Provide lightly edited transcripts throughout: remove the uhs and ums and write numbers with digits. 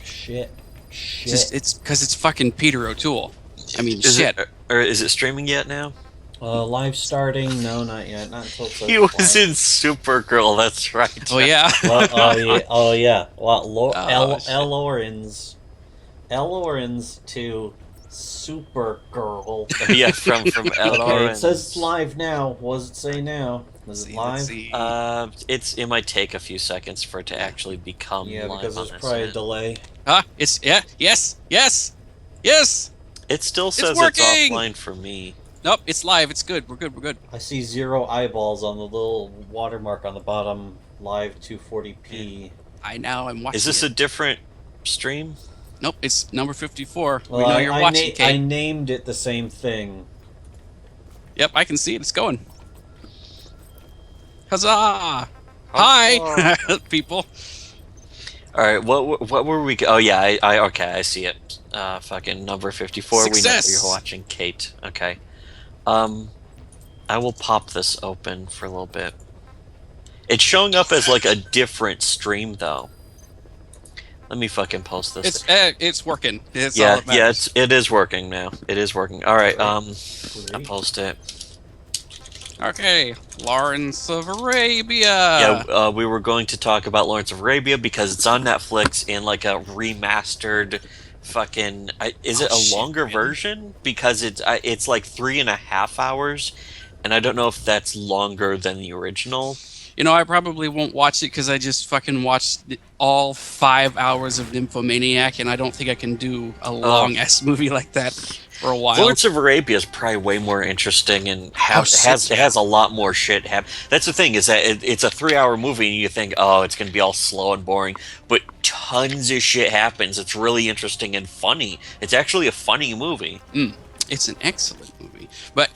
Shit. Just Shit. it's because it's fucking Peter O'Toole. I mean, Is it shit. or is it streaming yet now? Live starting? No, not yet. Not until it He says was live. in Supergirl. That's right. Oh yeah. What? Oh yeah. Oh yeah. What? Oh L. shit. Lawrence. L. Lawrence to Supergirl. Yeah, from L. Okay, it says it's Lawrence. live now. What does it say now? Is it Let's live? see. It might take a few seconds for it to actually become Yeah, live because on there's this probably a end. delay. It's yes. It still It's says it's working. offline for me. Nope, it's live. It's good. We're good. We're good. I see 0 eyeballs on the little watermark on the bottom. Live Yeah. 240p. I now am watching Is this it. a different stream? Nope, it's number 54. We Well, know you're watching, I Kate. named it the same thing. Yep, I can see it. It's going. Huzzah! Hi, people. All right, what were we? Oh yeah, I okay, I see it. Fucking number 54. We know Success. you're watching, Kate. Okay. Um, I will pop this open for a little bit. It's showing up as like a different stream though. Let me fucking post this. It's working. It's all Yeah, that matters. it is working now. It is working. All right. I Great. post it. Okay, Lawrence of Arabia. Yeah, we were going to talk about Lawrence of Arabia because it's on Netflix in like a remastered fucking. Is it Oh, a shit, longer really? version? Because it's like 3.5 hours, and I don't know if that's longer than the original. You know, I probably won't watch it because I just fucking watched all 5 hours of Nymphomaniac, and I don't think I can do a long ass movie like that for a while. Lawrence of Arabia is probably way more interesting and Oh, shit, it yeah. has a lot more shit happen. That's the thing is that it's a 3 hour movie and you think, oh, it's going to be all slow and boring, but tons of shit happens. It's really interesting and funny. It's actually a funny movie. It's an excellent movie. But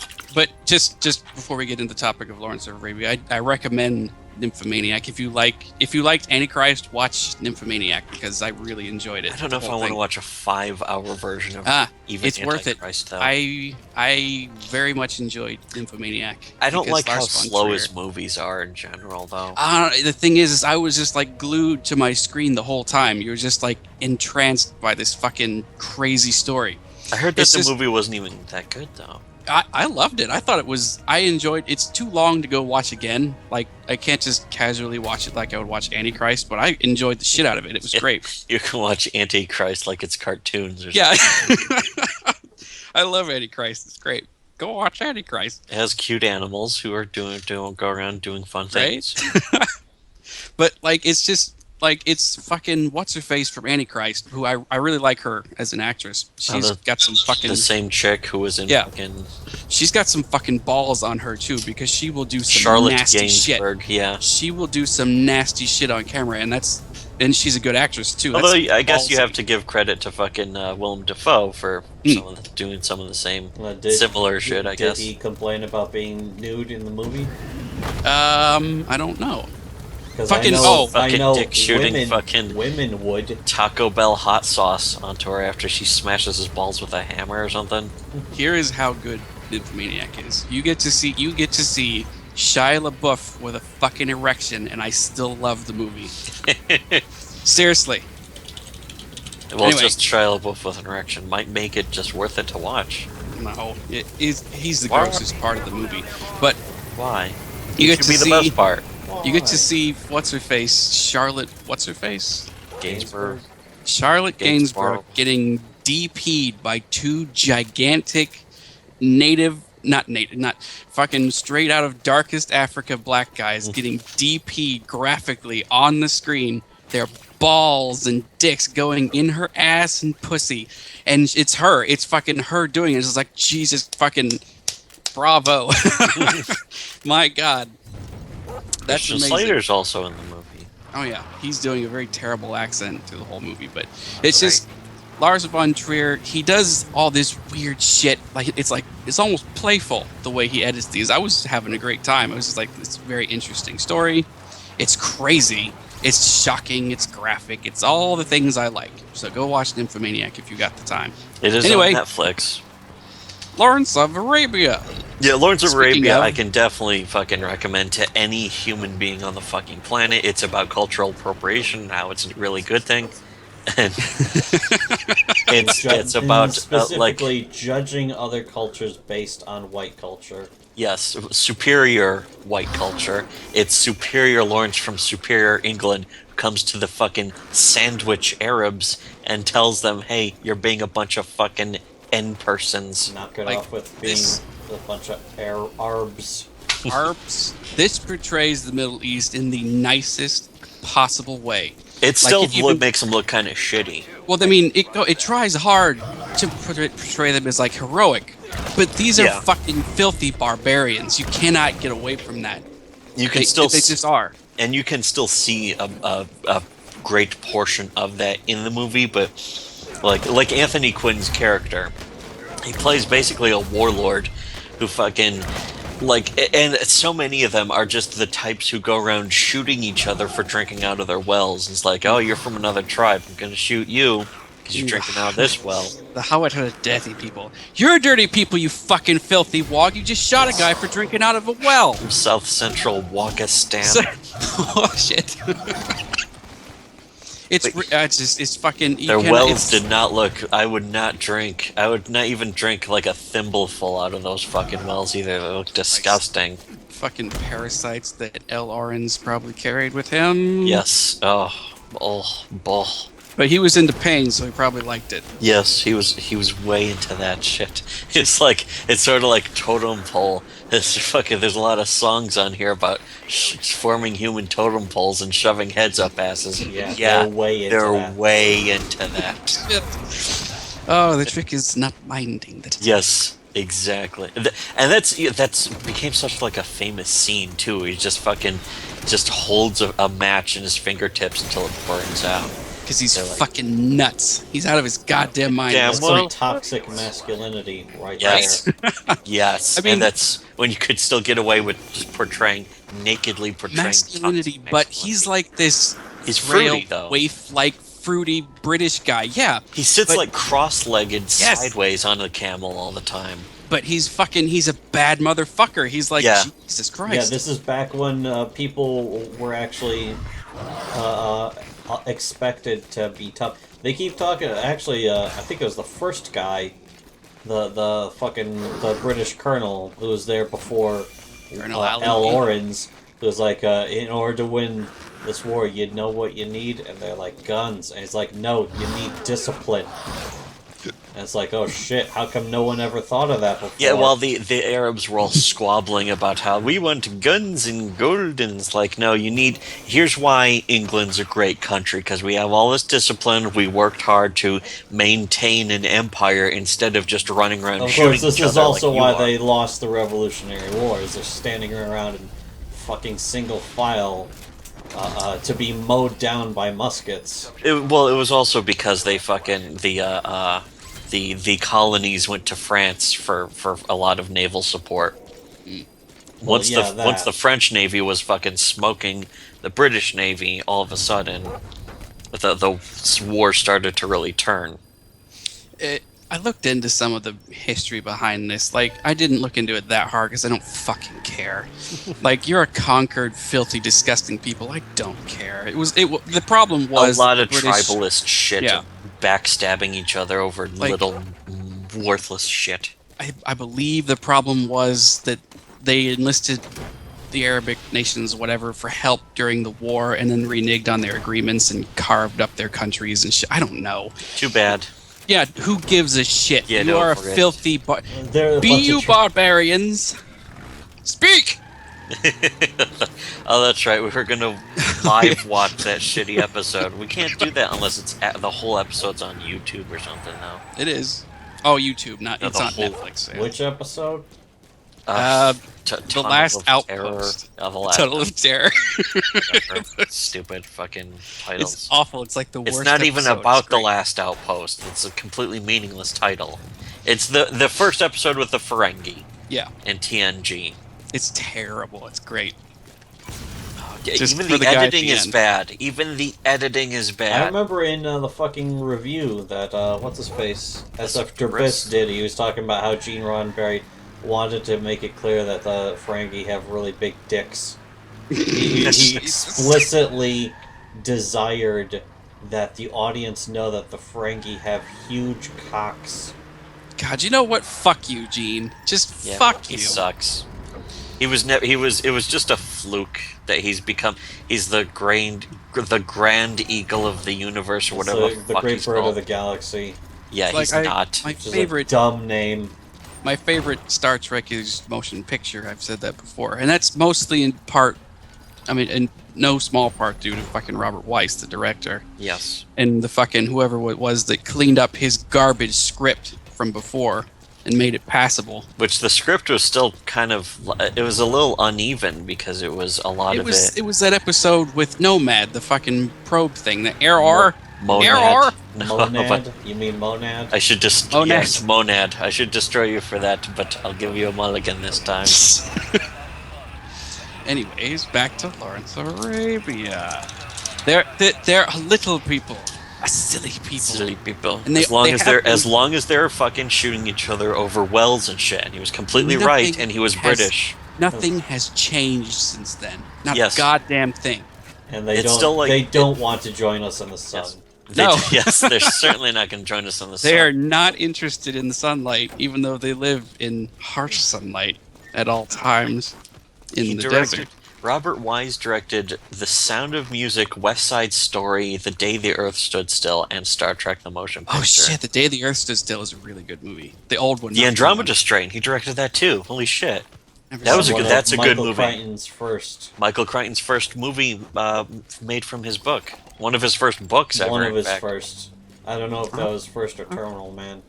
just before we get into the topic of Lawrence of Arabia, I recommend Nymphomaniac. If you liked Antichrist, watch Nymphomaniac because I really enjoyed it. I don't know if I want to watch a 5 hour version of even It's worth it. Antichrist, though. I very much enjoyed Nymphomaniac. I don't because like how Lars von slow Trier- his movies are in general, though. The thing is I was just like glued to my screen the whole time. You're just like entranced by this fucking crazy story. I heard that it's the just- movie wasn't even that good, though. I loved it. I thought it was. I enjoyed. It's too long to go watch again. Like I can't just casually watch it like I would watch Antichrist. But I enjoyed the shit out of it. It was great. You can watch Antichrist like it's cartoons or something. Yeah, I love Antichrist. It's great. Go watch Antichrist. It has cute animals who are go around doing fun Right? things. But like it's just like it's fucking what's her face from Antichrist, who I really like her as an actress. She's the- got some fucking The same chick who was in Yeah. fucking she's got some fucking balls on her too because she will do some Charlotte nasty shit. Gainsbourg. Yeah. She will do some nasty shit on camera, and she's a good actress too. Although That's I guess you ballsy. have to give credit to fucking Willem Dafoe for doing some of the same similar shit. I guess. Did he complain about being nude in the movie? I don't know. Because Fucking- I know, oh. I Fucking know dick shooting women, fucking- women would. Taco Bell hot sauce onto her after she smashes his balls with a hammer or something. Here is how good Nymphomaniac is. You get to see Shia LaBeouf with a fucking erection, and I still love the movie. Seriously. Well, Anyway. just Shia LaBeouf with an erection might make it just worth it to watch. No, he's the Why? grossest part of the movie. But Why? you get Should to be the see best part. you get to see what's her face, Charlotte. What's her face? Gainsbourg. Charlotte Gainsbourg Gainsborough. getting DP'd by two gigantic not fucking straight out of darkest Africa black guys getting DP'd graphically on the screen. Their balls and dicks going in her ass and pussy. And it's her. It's fucking her doing it. It's just like, Jesus fucking bravo. My God. That's Christian amazing. Slater's also in the movie. Oh yeah, he's doing a very terrible accent through the whole movie, but it's just Lars von Trier. He does all this weird shit. It's almost playful the way he edits these. I was having a great time. It was just like this very interesting story. It's crazy. It's shocking. It's graphic. It's all the things I like. So go watch Nymphomaniac if you got the time. It is Anyway. on Netflix. Lawrence of Arabia. Yeah, Lawrence of Speaking Arabia, of- I can definitely fucking recommend to any human being on the fucking planet. It's about cultural appropriation, how it's a really good thing. and it's about specifically judging other cultures based on white culture. yes, superior white culture. It's superior Lawrence from Superior England who comes to the fucking sandwich Arabs and tells them, "Hey, you're being a bunch of fucking N persons." Knock it Like, off with being this- a bunch of Arabs. Arps. This portrays the Middle East in the nicest possible way. It Like, still it even- makes them look kind of shitty. Well, I mean, it tries hard to portray them as like heroic, but these are Yeah. fucking filthy barbarians. You cannot get away from that. You can They still just are. and you can still see a great portion of that in the movie, but like Anthony Quinn's character, he plays basically a warlord who fucking and so many of them are just the types who go around shooting each other for drinking out of their wells. It's like, oh, you're from another tribe, I'm gonna shoot you because you're drinking out of this well. The how dirty people. You're dirty people, you fucking filthy wog. You just shot a guy for drinking out of a well. From South Central Wagistan. So- oh shit. It's fucking. You Their cannot- wells it's- did not look. I would not drink. I would not even drink like a thimbleful out of those fucking wells either. They look disgusting. Fucking parasites that L. Oren's probably carried with him. Yes. Oh. Bull. But he was into pain, so he probably liked it. Yes, he was way into that shit. It's sort of like totem pole. There's a lot of songs on here about forming human totem poles and shoving heads up asses. Yeah, yeah, they're way into they're that. way into that. Oh, the trick is not minding that. Yes, exactly. And that's became such like a famous scene too. He just holds a match in his fingertips until it burns out. Because he's They're like- fucking nuts. He's out of his goddamn mind. Damn That's well- some toxic masculinity right Yes. there. Yes, I mean- and that's when you could still get away with just nakedly portraying Masculinity, toxic but masculinity. he's like this He's frail, fruity, though. waif-like, fruity British guy. Yeah, He sits but- like cross-legged Yes. sideways on a camel all the time. but he's a bad motherfucker. He's like, Yeah. Jesus Yeah, Christ. this is back when people were actually expected to be tough. They keep talking. Actually, I think it was the first guy, the British colonel who was there before Colonel Ali. L. Oren's, who was like, in order to win this war, you know what you need, and they're like guns, and he's like, no, you need discipline. And it's like, oh shit, how come no one ever thought of that before? Yeah, while the Arabs were all squabbling about how we want guns and gold, and it's like, no, here's why England's a great country, because we have all this discipline, we worked hard to maintain an empire instead of just running around Of shooting course, this each is other also like you why are. they lost the Revolutionary Wars. They're standing around in fucking single file to be mowed down by muskets. It was also because they fucking the colonies went to France for a lot of naval support. Once yeah, once that. the French Navy was fucking smoking the British Navy, all of a sudden the war started to really turn. I looked into some of the history behind this. Like, I didn't look into it that hard because I don't fucking care. Like, you're a conquered, filthy, disgusting people. I don't care. The problem was A lot of British- tribalist shit, Yeah. backstabbing each other over Like- little worthless shit. I believe the problem was that they enlisted the Arabic nations, whatever, for help during the war, and then reneged on their agreements and carved up their countries and shit. I don't know. Too bad. Yeah, who gives a shit? Yeah, you no, are a forget. filthy They're a Be bunch you of barbarians! Speak! Oh, that's right. We were gonna live watch that shitty episode. We can't do that unless the whole episode's on YouTube or something now. It is. Oh, YouTube, not No, it's the not whole- Netflix. Yeah. Which episode? The Tunnel Last of Outpost. Terror. The last Tunnel of Terror. whatever. Stupid fucking titles. It's awful. It's like the worst. It's not even episode. about It's the great. last outpost. It's a completely meaningless title. It's the first episode with the Ferengi Yeah, and TNG. it's terrible. It's great. Yeah, Just even for the the guy at editing the is end. bad. Even the editing is I bad. remember in the fucking review that, what's his face? SF Chris. Derbis did. He was talking about how Gene Roddenberry wanted to make it clear that the Ferengi have really big dicks. He explicitly desired that the audience know that the Ferengi have huge cocks. God, you know what? Fuck you, Gene. Just Yeah, fuck he you. sucks. He was never. He was. It was just a fluke that he's become. He's the grand eagle of the universe, or It's whatever the fuck great he's bird called. of the galaxy. Yeah, It's he's like not. My Which is favorite, a dumb name. my favorite Star Trek is motion picture. I've said that before, and that's mostly in part. I mean, in no small part due to fucking Robert Weiss, the director, Yes. and the fucking whoever it was that cleaned up his garbage script from before and made it passable. Which the script was still kind of. It was a little uneven because it was a lot of it. It was that episode with Nomad, the fucking probe thing, the error. Monad. Error. No, Monad? but You mean monad? I should just. Monad. Yes, monad. I should destroy you for that, but I'll give you a mulligan this time. Anyways, back to Lawrence of Arabia. They're little people, silly people. Silly people. And they- as long they as have they're been- as long as they're fucking shooting each other over wells and shit, and he was completely Nothing right, and he was has- British. Nothing has changed since then. Not Yes. a goddamn thing. And they It's don't. still like- they don't want to join us in the sun. Yes. No. Yes, they're certainly not going to join us on the They are sun. not interested in the sunlight, even though they live in harsh sunlight at all times in the desert. Robert Wise directed The Sound of Music, West Side Story, The Day the Earth Stood Still, and Star Trek: The Motion Picture. Oh shit! The Day the Earth Stood Still is a really good movie. The old one. The not Andromeda Strain. He directed that too. Holy shit! Never That seen was a it. good- One of that's a good Michael movie. Crichton's first. Michael Crichton's first movie made from his book. One of his first books ever. One of in his fact. first. I don't know if that was first or Terminal Man.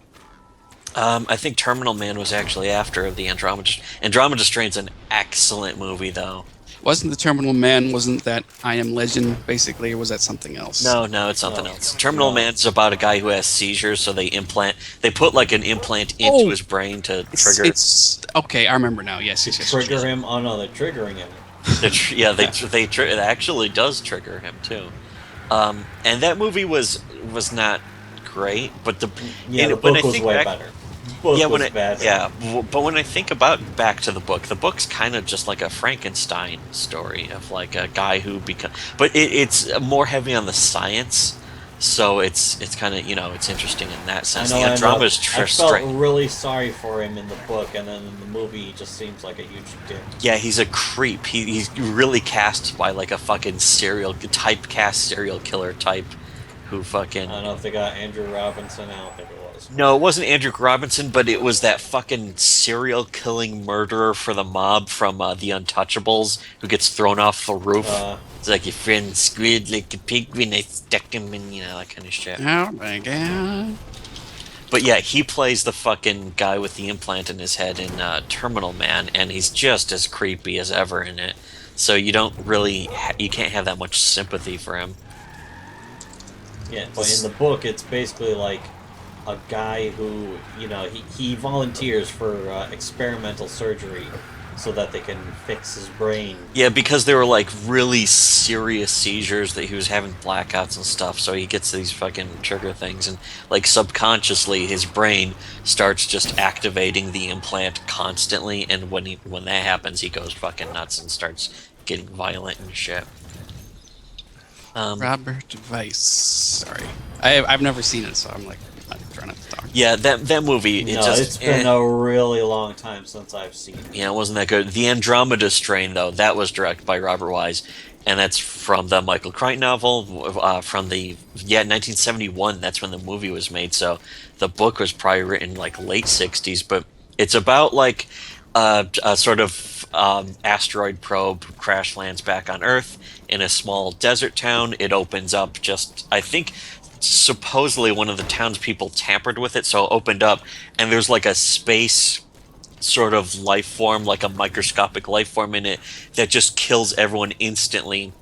I think Terminal Man was actually after the Andromeda. Andromeda Strain's an excellent movie, though. Wasn't the Terminal Man? Wasn't that I Am Legend basically, or was that something else? No, it's something No. else. Terminal No. Man's about a guy who has seizures, so they put like an implant into Oh. his brain to It's, trigger. it's okay. I remember now. Yes, To yes, yes. trigger yes. him? Oh no, they're triggering him. It actually does trigger him too. And that movie was not great, but Yeah, the when book I was think way back, better. Book yeah, when was bad. but when I think about back to the book's kind of just like a Frankenstein story of like a guy who but it's more heavy on the science, so it's kind of it's interesting in that I sense. know. The Andromeda's I felt straight. really sorry for him in the book, and then in the movie, he just seems like a huge dick. Yeah, he's a creep. He's really cast by like a fucking typecast serial killer type, who fucking. I don't know if they got Andrew Robinson. I don't think it was. No, it wasn't Andrew Robinson, but it was that fucking serial killing murderer for the mob from The Untouchables who gets thrown off the roof. It's like your friend squid like a pig when I stuck him in, that kind of shit. Oh my god. But yeah, he plays the fucking guy with the implant in his head in Terminal Man, and he's just as creepy as ever in it. So you don't really, you can't have that much sympathy for him. Yeah, but in the book, it's basically like a guy who, he volunteers for experimental surgery so that they can fix his brain. Yeah, because they were like really serious seizures that he was having blackouts and stuff, so he gets these fucking trigger things, and like subconsciously his brain starts just activating the implant constantly, and when that happens, he goes fucking nuts and starts getting violent and shit. Robert Weiss. Sorry, I've never seen it, so I'm trying not to talk. Yeah, that movie. It's been a really long time since I've seen it. Yeah, it wasn't that good. The Andromeda Strain, though, that was directed by Robert Wise, and that's from the Michael Crichton novel from 1971. That's when the movie was made. So the book was probably written like late '60s, but it's about like a sort of asteroid probe crash lands back on Earth in a small desert town. It opens up I think. Supposedly one of the townspeople tampered with it, so it opened up, and there's like a space sort of life form, like a microscopic life form in it that just kills everyone instantly.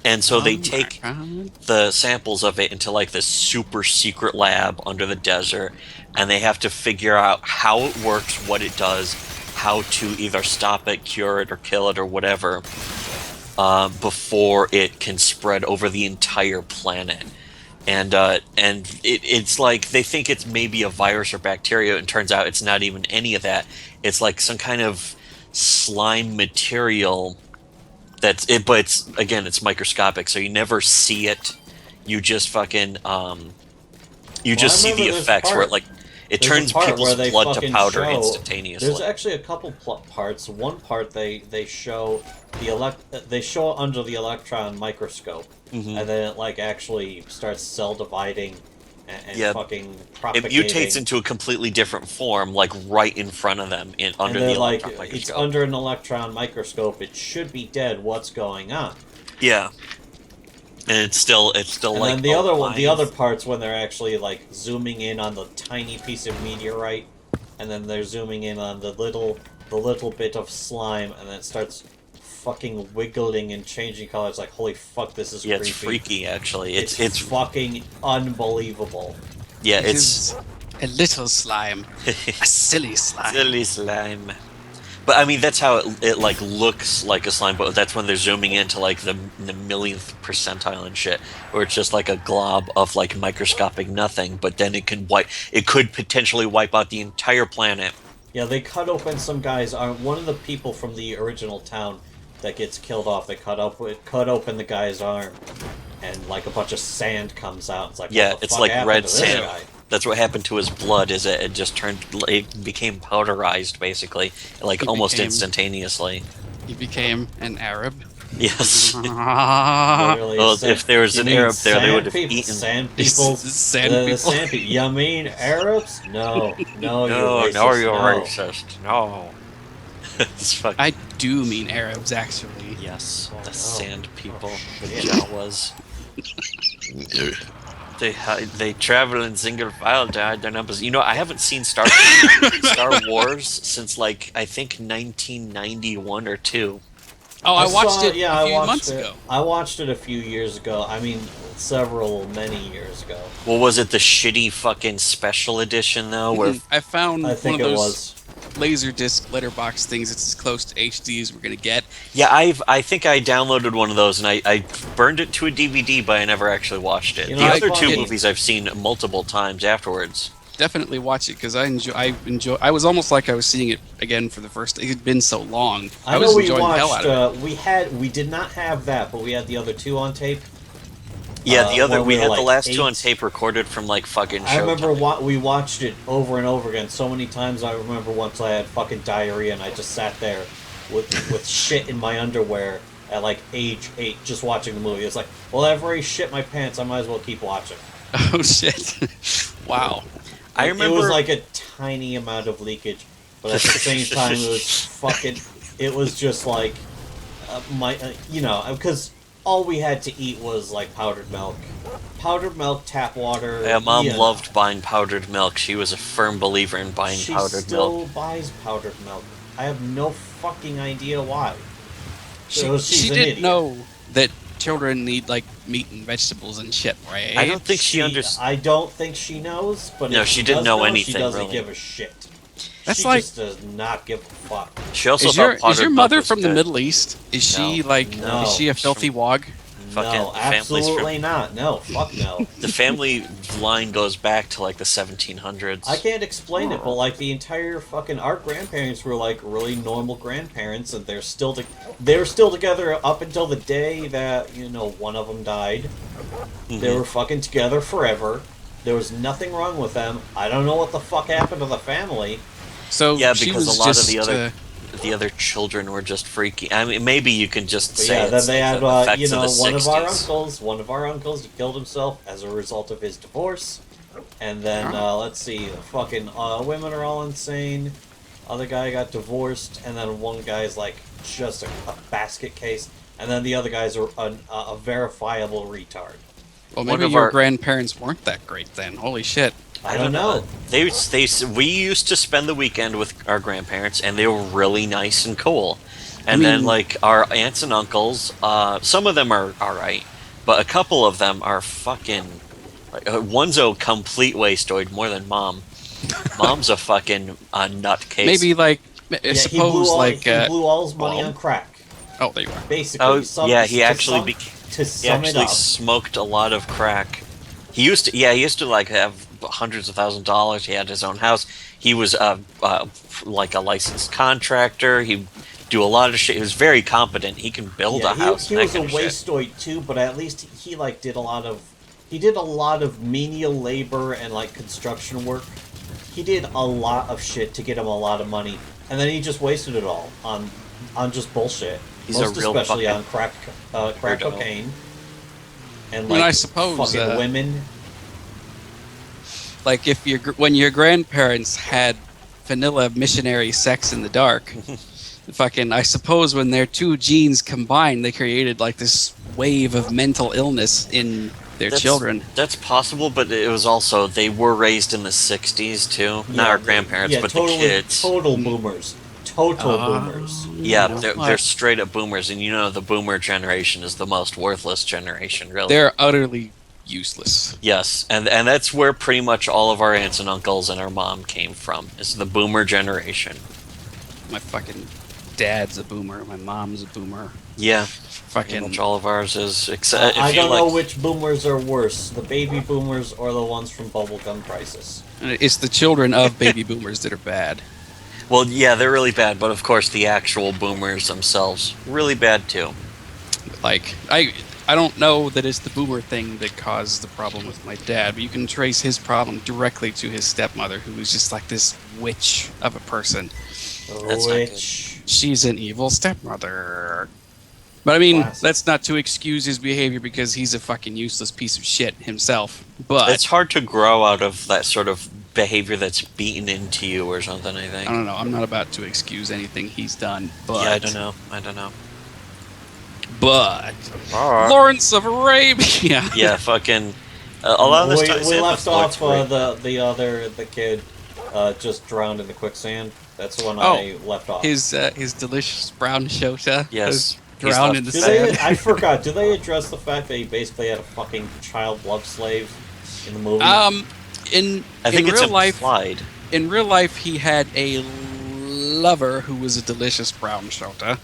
And so they take the samples of it into like this super secret lab under the desert, and they have to figure out how it works, what it does, how to either stop it, cure it, or kill it, or whatever, before it can spread over the entire planet. And it's like they think it's maybe a virus or bacteria, and turns out it's not even any of that. It's like some kind of slime material but it's microscopic, so you never see it. you just fucking you Well, just I see the remember there's a effects where part- it There's a turns part people's where they blood to fucking powder show- instantaneously. There's actually a couple parts. One part they show they show it under the electron microscope, Mhm. and then it like actually starts cell dividing and Yeah. fucking It propagating. mutates into a completely different form, like right in front of them, under and the then like electron it's microscope. under an electron microscope. It should be dead. What's going on? Yeah, and it's still And like then the other one, the alive. other parts when they're actually like zooming in on the tiny piece of meteorite, and then they're zooming in on the little bit of slime, and then it starts fucking wiggling and changing colors. Like holy fuck, this is Yeah, creepy. it's freaky actually. It's It's fucking unbelievable. yeah, It it's is a little slime, a silly slime. silly slime. But I mean, that's how it like looks like a slime. But that's when they're zooming into like the millionth percentile and shit, where it's just like a glob of like microscopic nothing. But then it could potentially wipe out the entire planet. Yeah, they cut open some guy's arm. One of the people from the original town that gets killed off, they cut open the guy's arm, and like a bunch of sand comes out. It's like Yeah, what the it's fuck like happened red to this sand. guy? That's what happened to his blood. Is it just it became powderized basically, like It almost became- instantaneously. He became an Arab. Yes. Literally, Well, sand- if there was you an mean Arab there, they sand would have people? eaten. Sand people. Sand The people. sand people. You mean Arabs? No, no, No, you're racist. no, you're no. racist. No. It's fucking. I do mean Arabs, actually. Yes, Oh, the no. sand people, the shit. Jawas. They travel in single file to hide their numbers. You know, I haven't seen Star Wars since like I think 1991 or 2. Oh, I watched it Yeah, a few I watched months it. ago. I watched it a few years ago. I mean, many years ago. Well, was it the shitty fucking special edition though? Where I found I think one of it those was. Laserdisc letterbox things. It's as close to HD as we're gonna get. yeah, I think I downloaded one of those and I burned it to a DVD, but I never actually watched it. You know, The I other two fucking- movies I've seen multiple times afterwards. Definitely watch it because I enjoy. I was almost like I was seeing it again for the first. It had been so long. I was know we enjoying the hell watched. out of We did not have that, but we had the other two on tape. Yeah, the other when we were, had like, the last two on 8. tape recorded from like fucking. I remember Showtime. we watched it over and over again so many times. I remember once I had fucking diarrhea and I just sat there with shit in my underwear at like age 8, just watching the movie. It's like, well, I've already shit my pants. I might as well keep watching. it. Oh shit! Wow. I remember It was like a tiny amount of leakage, but at the same time, it was fucking. It was just like because all we had to eat was like powdered milk, tap water. Yeah, Mom you know. loved buying powdered milk. She was a firm believer in buying She powdered still milk. buys powdered milk. I have no fucking idea why. She she's an didn't idiot. know that children need like meat and vegetables and shit, right? I don't think she understood. I don't think she knows, but No, if she she didn't does know She anything, doesn't really. give a shit. That's she like- just does not give a fuck. She also Is thought your powdered milk mother was from the good. Middle East? Is she No. like? No. Is she a She's filthy from- wog? Fucking No, the family's from- absolutely not. No, fuck no. The family line goes back to like the 1700s. I can't explain it, but like the entire fucking our grandparents were like really normal grandparents, and they're still together up until the day that one of them died. They Mhm. were fucking together forever. There was nothing wrong with them. I don't know what the fuck happened to the family. So Yeah, she because was a lot of just, the other children were just freaky. I mean, maybe you can just But say yeah, then it's they had the effects of the one 60s. one of our uncles, he killed himself as a result of his divorce. And then let's see, fucking women are all insane. Other guy got divorced, and then one guy's like just a basket case, and then the other guy's a verifiable retard. well, one maybe of your our- grandparents weren't that great then. Holy shit! I don't know. We used to spend the weekend with our grandparents, and they were really nice and cool. And I mean- then, like, our aunts and uncles, some of them are alright, but a couple of them are fucking. Like, one's a complete wastoid, more than mom. Mom's a fucking nutcase. Maybe like Yeah, suppose he blew all his money well- on crack. oh, there you are. Basically. Oh, yeah, he actually to he sum it actually up. smoked a lot of crack. He used to like have hundreds of $1,000s. He had his own house. He was like a licensed contractor. He'd do a lot of shit. He was very competent. He can build a house. He and was that a kind of shit. wastoid too, but at least he like did a lot of He did a lot of menial labor and like construction work. He did a lot of shit to get him a lot of money, and then he just wasted it all on just bullshit. He's a Most real especially fucking on crack weirdo. cocaine and Well, like I suppose, fucking women. Like if when your grandparents had vanilla missionary sex in the dark, fucking, I suppose when their two genes combined, they created like this wave of mental illness in their children. That's possible, but it was also they were raised in the '60s too. Not our grandparents, but totally, the kids. Total boomers. Total boomers. Yeah, You know, they're straight up boomers, and you know the boomer generation is the most worthless generation, really. they're utterly useless. Yes, and that's where pretty much all of our aunts and uncles and our mom came from. Is the boomer generation. My fucking dad's a boomer. My mom's a boomer. Yeah, pretty Fucking much all of ours is. Except if I you don't like, know which boomers are worse, the baby boomers or the ones from Bubblegum Crisis. it's the children of baby boomers that are bad. Well, yeah, they're really bad, but of course the actual boomers themselves really bad too. Like I don't know that it's the boomer thing that caused the problem with my dad, but you can trace his problem directly to his stepmother, who was just like this witch of a person. That's not Which She's an evil stepmother. But I mean, Classic. that's not to excuse his behavior because he's a fucking useless piece of shit himself. But It's hard to grow out of that sort of behavior that's beaten into you or something, I think. I don't know. I'm not about to excuse anything he's done. But Yeah, I don't know. But Lawrence of Arabia. Yeah, fucking. A lot of this ties we in left with off Lawrence the kid just drowned in the quicksand. That's the one Oh, I left off. His delicious brown shota. Yes. was He's drowned left in the Do sand. they, I forgot. Do they address the fact that he basically had a fucking child love slave in the movie? In I think in it's real life, implied. in real life, he had a lover who was a delicious brown shota.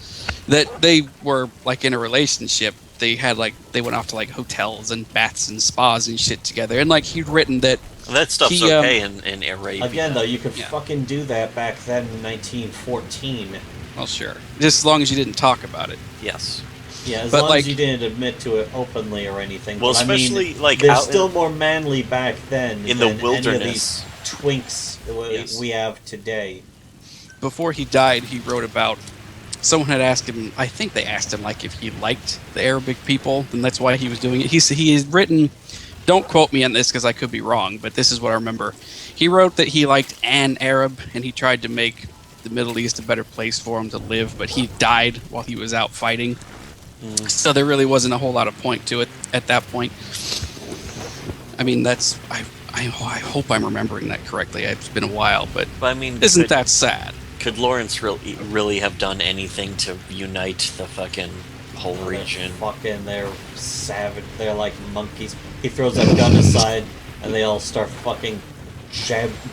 That they were like in a relationship. They had like they went off to like hotels and baths and spas and shit together. And like he'd written that That stuff's he, okay in Arabia. Again, though, you could Yeah. fucking do that back then in 1914. well, sure, just as long as you didn't talk about it. Yes. Yeah, as But, long like- as you didn't admit to it openly or anything. Well, but I mean, especially, like, they're out in- still more manly back then In the than any of wilderness. these twinks that Yes. we have today. Before he died, he wrote about. Someone had asked him. I think they asked him like if he liked the Arabic people, and that's why he was doing it. He has written. Don't quote me on this because I could be wrong, but this is what I remember. He wrote that he liked an Arab, and he tried to make the Middle East a better place for him to live, but he died while he was out fighting. So there really wasn't a whole lot of point to it at that point. I mean, that's I hope I'm remembering that correctly. It's been a while, but But I mean, isn't that sad? could Lawrence really have done anything to unite the fucking whole region? They're savage. They're like monkeys. He throws that gun aside, and they all start fucking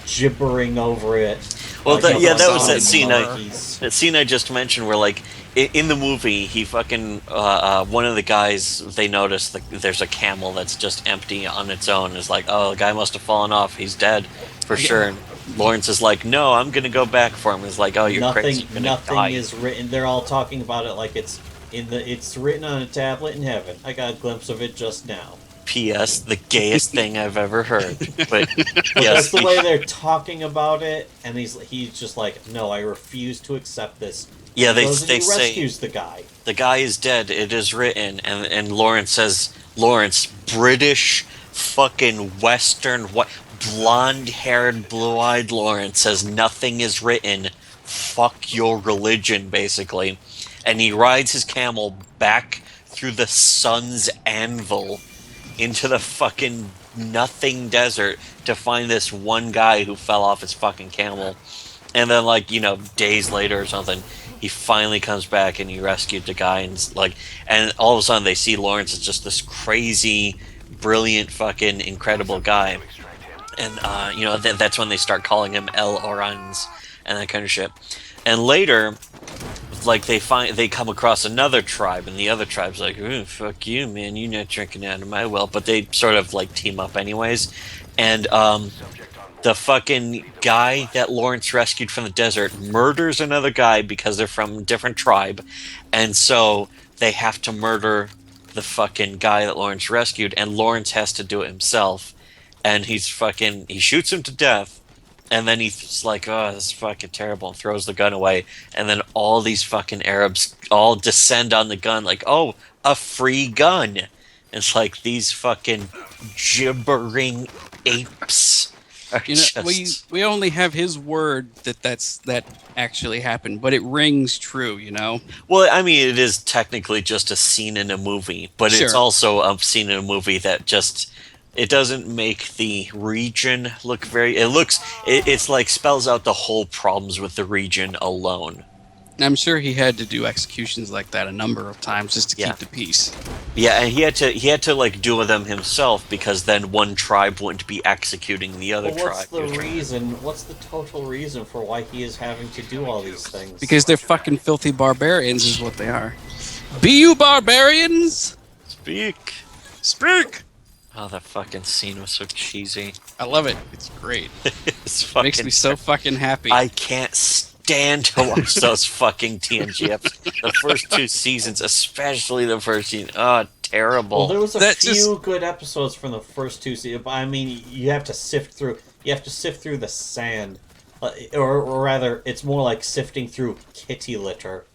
gibbering over it. Well, Like that was fucking that scene monkeys. That scene I just mentioned, where like in the movie, he fucking one of the guys, they notice that there's a camel that's just empty on its own. Is like, oh, the guy must have fallen off. He's dead for sure. And Lawrence is like, no, I'm gonna go back for him. He's like, oh, you're crazy. You're gonna Nothing die. is written. They're all talking about it like it's it's written on a tablet in heaven. I got a glimpse of it just now. P.S. The gayest thing I've ever heard. But But yes, that's the way they're talking about it, and he's just like, no, I refuse to accept this. yeah, He goes and they he say rescues the guy. the guy is dead. It is written, and Lawrence says, Lawrence, British, fucking Western, what, blonde-haired, blue-eyed Lawrence says nothing is written. Fuck your religion, basically, and he rides his camel back through the sun's anvil into the fucking nothing desert to find this one guy who fell off his fucking camel. And then, like, you know, days later or something, he finally comes back and he rescued the guy. And all of a sudden they see Lawrence as just this crazy, brilliant, fucking incredible guy. And, you know, that's when they start calling him El Oranz and that kind of shit. And later, like, they come across another tribe, and the other tribe's like, ooh, fuck you, man, you're not drinking out of my well. But they sort of, like, team up anyways. And the fucking guy that Lawrence rescued from the desert murders another guy because they're from a different tribe. And so they have to murder the fucking guy that Lawrence rescued, and Lawrence has to do it himself, and he shoots him to death, and then he's like, oh, this is fucking terrible, and throws the gun away, and then all these fucking Arabs all descend on the gun like, oh, a free gun. It's like these fucking gibbering apes. You know, we only have his word that actually happened, but it rings true, you know? Well, I mean, it is technically just a scene in a movie, but it's Sure. also a scene in a movie that just it doesn't make the region look very. It's like spells out the whole problems with the region alone. I'm sure he had to do executions like that a number of times just to Yeah. keep the peace. Yeah, and he had to like do them himself because then one tribe wouldn't be executing the other Well, what's tribe. the reason? What's the total reason for why he is having to do all these things? Because they're fucking filthy barbarians is what they are. Be you barbarians? Speak. Speak! Oh, that fucking scene was so cheesy. I love it. It's great. It's fucking. Makes me so fucking happy. I can't stand to watch those fucking TNG episodes. The first 2 seasons, especially the first season. Oh, terrible. Well, there was a That few just- good episodes from the first 2 seasons. But I mean, you have to sift through. You have to sift through the sand, or rather, it's more like sifting through kitty litter.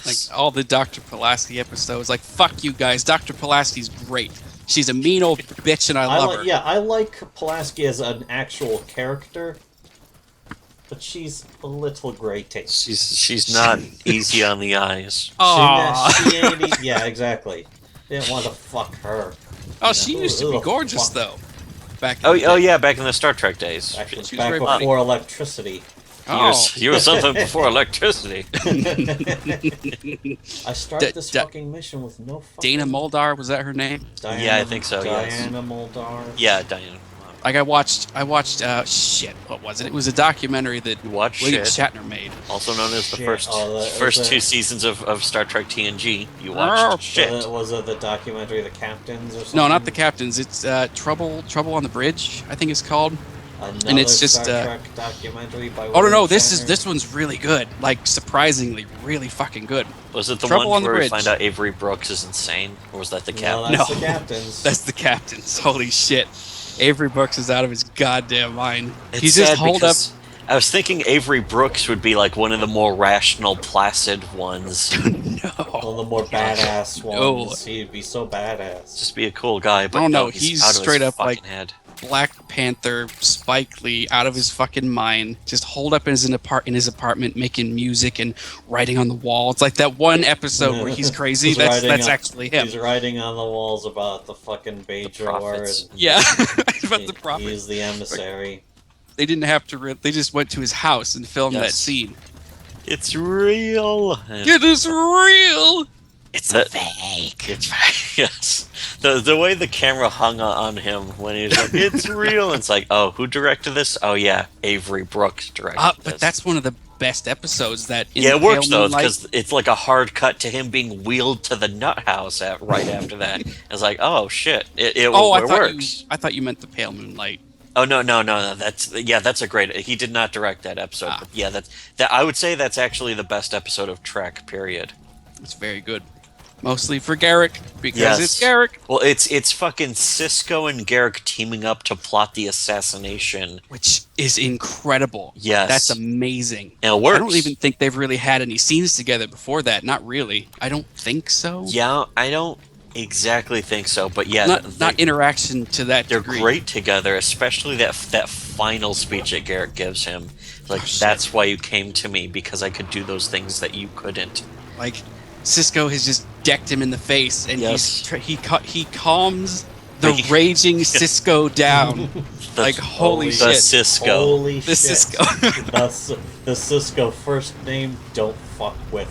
Like all the Dr. Pulaski episodes. Like, fuck you guys. Dr. Pulaski's great. She's a mean old bitch and I love her. Yeah, I like Pulaski as an actual character, but she's a little grating. She's not easy on the eyes. Aww. She ain't yeah, exactly. Didn't want to fuck her. Oh, she used to be Little gorgeous, fuck. though. Back in Oh, the day. oh yeah, back in the Star Trek days. Back, She was back very before electricity. Oh. You were something before electricity. I started this Da- fucking mission with no fucking... Dana Muldar, was that her name? Diana, Yeah, I think so, yes. Diana Muldar. Yeah, Diana. Like I watched shit, what was it? It was a documentary that You watched William shit. Shatner made. Also known as the Shit. first Oh, that- first was 2 that- seasons of Star Trek TNG. You Oh, watched shit. Was it the documentary The Captains or something? No, not the captains. It's Trouble on the Bridge, I think it's called. Another and it's just, Star Trek documentary by Oh no, William this Shatner? one's really good. Like surprisingly really fucking good. Was it the Trouble one on the where we Bridge. find out Avery Brooks is insane, or was that the No, captain? that's No. the Captains. That's the captains. Holy shit. Avery Brooks is out of his goddamn mind. It's He's just sad holed up. because I was thinking Avery Brooks would be like one of the more rational, placid ones. One No. of the more badass No. ones. He'd be so badass. Just be a cool guy, but Oh, no, no, he's out of straight his up, like, fucking head. Black Panther, Spike Lee, out of his fucking mind, just holed up in his apartment, making music and writing on the wall. It's like that one episode where he's crazy. He's that's writing that's on- actually him. He's writing on the walls about the fucking Bajor. prophets. and Yeah, about the prophet. He's the emissary. They didn't have to. They just went to his house and filmed that Yes. scene. It's real. It is real. It's a fake. It's yes. The way the camera hung on him when he was like, "It's real." It's like, oh, who directed this? Oh yeah, Avery Brooks directed this. But that's one of the best episodes. That in yeah, the it works Pale though Moonlight- because it's like a hard cut to him being wheeled to the nut house right after that. It's like, oh shit, it works. I thought you meant the Pale Moonlight. Oh no. That's a great. He did not direct that episode. Ah. But yeah, that I would say that's actually the best episode of Trek. Period. It's very good. Mostly for Garrick because Yes. it's Garrick, Well, it's fucking Cisco and Garrick teaming up to plot the assassination. which is incredible. Yes. That's amazing. And it works. I don't even think they've really had any scenes together before that. Not really. I don't think so. Yeah, I don't exactly think so, but yeah, Not interaction to that they're degree. great together, especially that final speech that Garrick gives him. Like, Oh, shit. that's why you came to me, because I could do those things that you couldn't. Like Cisco has just decked him in the face, and Yes. he calms the Like- raging Cisco down. The- Like holy the shit, Cisco. Holy the shit. Cisco. the Cisco first name, don't fuck with.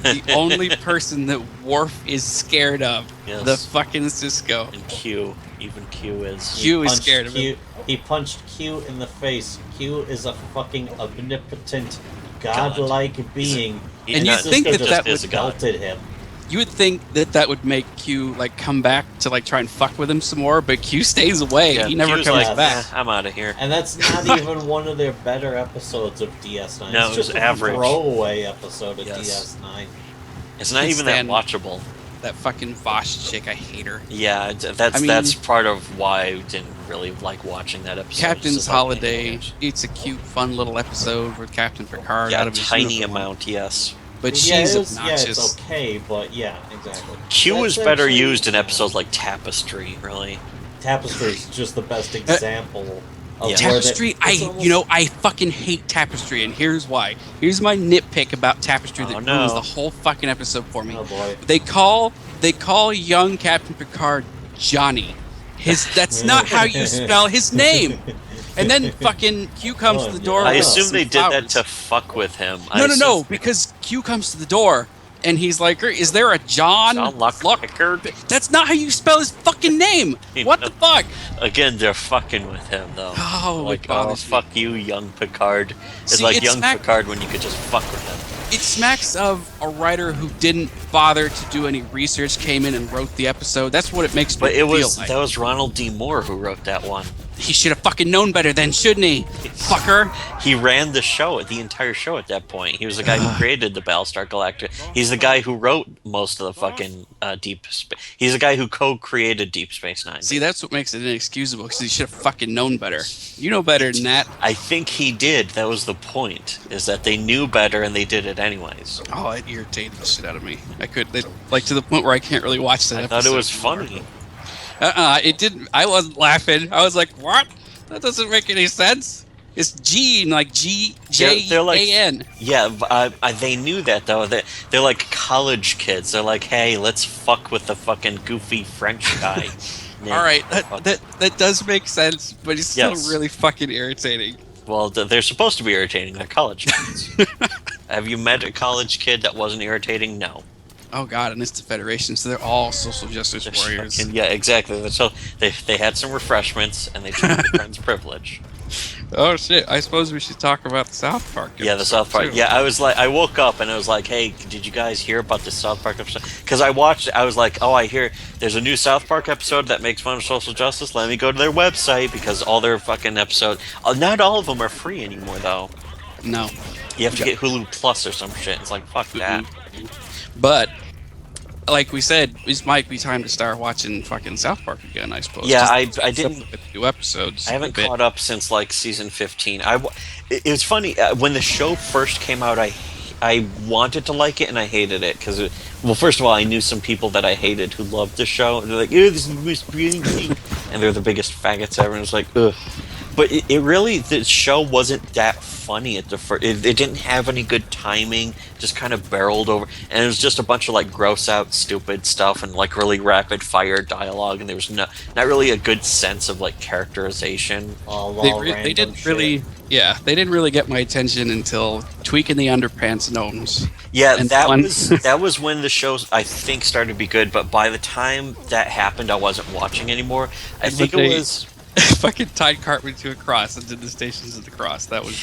The only person that Worf is scared of. Yes. The fucking Cisco. And Q. Even Q is. Q is Punched scared of him. He punched Q in the face. Q is a fucking omnipotent, godlike being. And you'd you'd think Cisco that just that is a god. belted him. You would think that would make Q like come back to like try and fuck with him some more, but Q stays away. Yeah, he never Q's comes like, back. "Eh, I'm out of here. And that's not even one of their better episodes of DS9. No, it's it was just a average. throwaway episode of Yes. DS9. It's not Can't even that stand- watchable. that fucking Vosh chick. I hate her. Yeah, that's part of why I didn't really like watching that episode. Captain's Just like, Holiday. It's a cute, fun little episode with Captain Picard yeah, out a of his tiny uniform. amount, yes. But Yeah, she's it's obnoxious. okay, but yeah, exactly. Q That's was better actually- used in episodes like Tapestry, really. Tapestry is just the best example of Yeah. where Tapestry, it's almost- I fucking hate Tapestry, and here's why. Here's my nitpick about Tapestry that Oh, no. ruins the whole fucking episode for me. Oh boy. They call young Captain Picard Johnny. That's not how you spell his name. And then fucking Q comes to the door. I with assume some they did that flowers. to fuck with him. No, because Q comes to the door and he's like, "Is there a John? John Luck Pickard? That's not how you spell his fucking name. What the fuck?" Again, they're fucking with him though. Oh, like, it bothers me. fuck you, young Picard. It's See, like it young smack- Picard when you could just fuck with him. It smacks of a writer who didn't bother to do any research, came in and wrote the episode. That's what it makes me But it was feel like. that was Ronald D. Moore who wrote that one. He should have fucking known better then, shouldn't he? Fucker. He ran the show, the entire show at that point. He was the guy who created the Battlestar Galactica. He's the guy who wrote most of the fucking Deep Space. He's the guy who co-created Deep Space Nine. See, that's what makes it inexcusable, because he should have fucking known better. You know better than that. I think he did. That was the point. Is that they knew better and they did it anyways. Oh, it irritated the shit out of me. Like to the point where I can't really watch that I episode. thought it was funny. It didn't. I wasn't laughing. I was like, what? That doesn't make any sense. It's Gene, like They're like- G-J-A-N. Yeah, they knew that though. They're like college kids. They're like, hey, let's fuck with the fucking goofy French guy. Yeah, All right, fuck. that does make sense, but it's still Yes. really fucking irritating. Well, they're supposed to be irritating. They're college kids. Have you met a college kid that wasn't irritating? No. Oh god, and it's the Federation, so they're all social justice They're warriors. fucking- yeah, exactly. So they had some refreshments and they took the friend's privilege. Oh shit! I suppose we should talk about the South Park. Yeah, the South Park. too. Yeah, I woke up and I was like, hey, did you guys hear about the South Park episode? Because I watched it, I was like, oh, I hear there's a new South Park episode that makes fun of social justice. Let me go to their website because all their fucking episodes, not all of them are free anymore though. No, You have to get Hulu Plus or some shit. It's like, fuck that. but like we said, this might be time to start watching fucking South Park again. I suppose. Yeah, Just I didn't. with new episodes. I haven't a bit. caught up since like season 15. It was funny when the show first came out. I wanted to like it and I hated it because, well, first of all, I knew some people that I hated who loved the show. And they're like, "Ew, this is the most brilliant thing," and they're the biggest faggots ever. And it's like, ugh. But it really, the show wasn't that funny at the first. It didn't have any good timing. Just kind of barreled over, and it was just a bunch of like gross out, stupid stuff, and like really rapid fire dialogue. And there was not really a good sense of like characterization. All They random didn't shit. really. Yeah, they didn't really get my attention until tweaking the underpants gnomes. Yeah, And that fun. that was when the show I think started to be good. But by the time that happened, I wasn't watching anymore. I And think but it they- was. Fucking tied Cartman to a cross and did the Stations of the Cross. That was.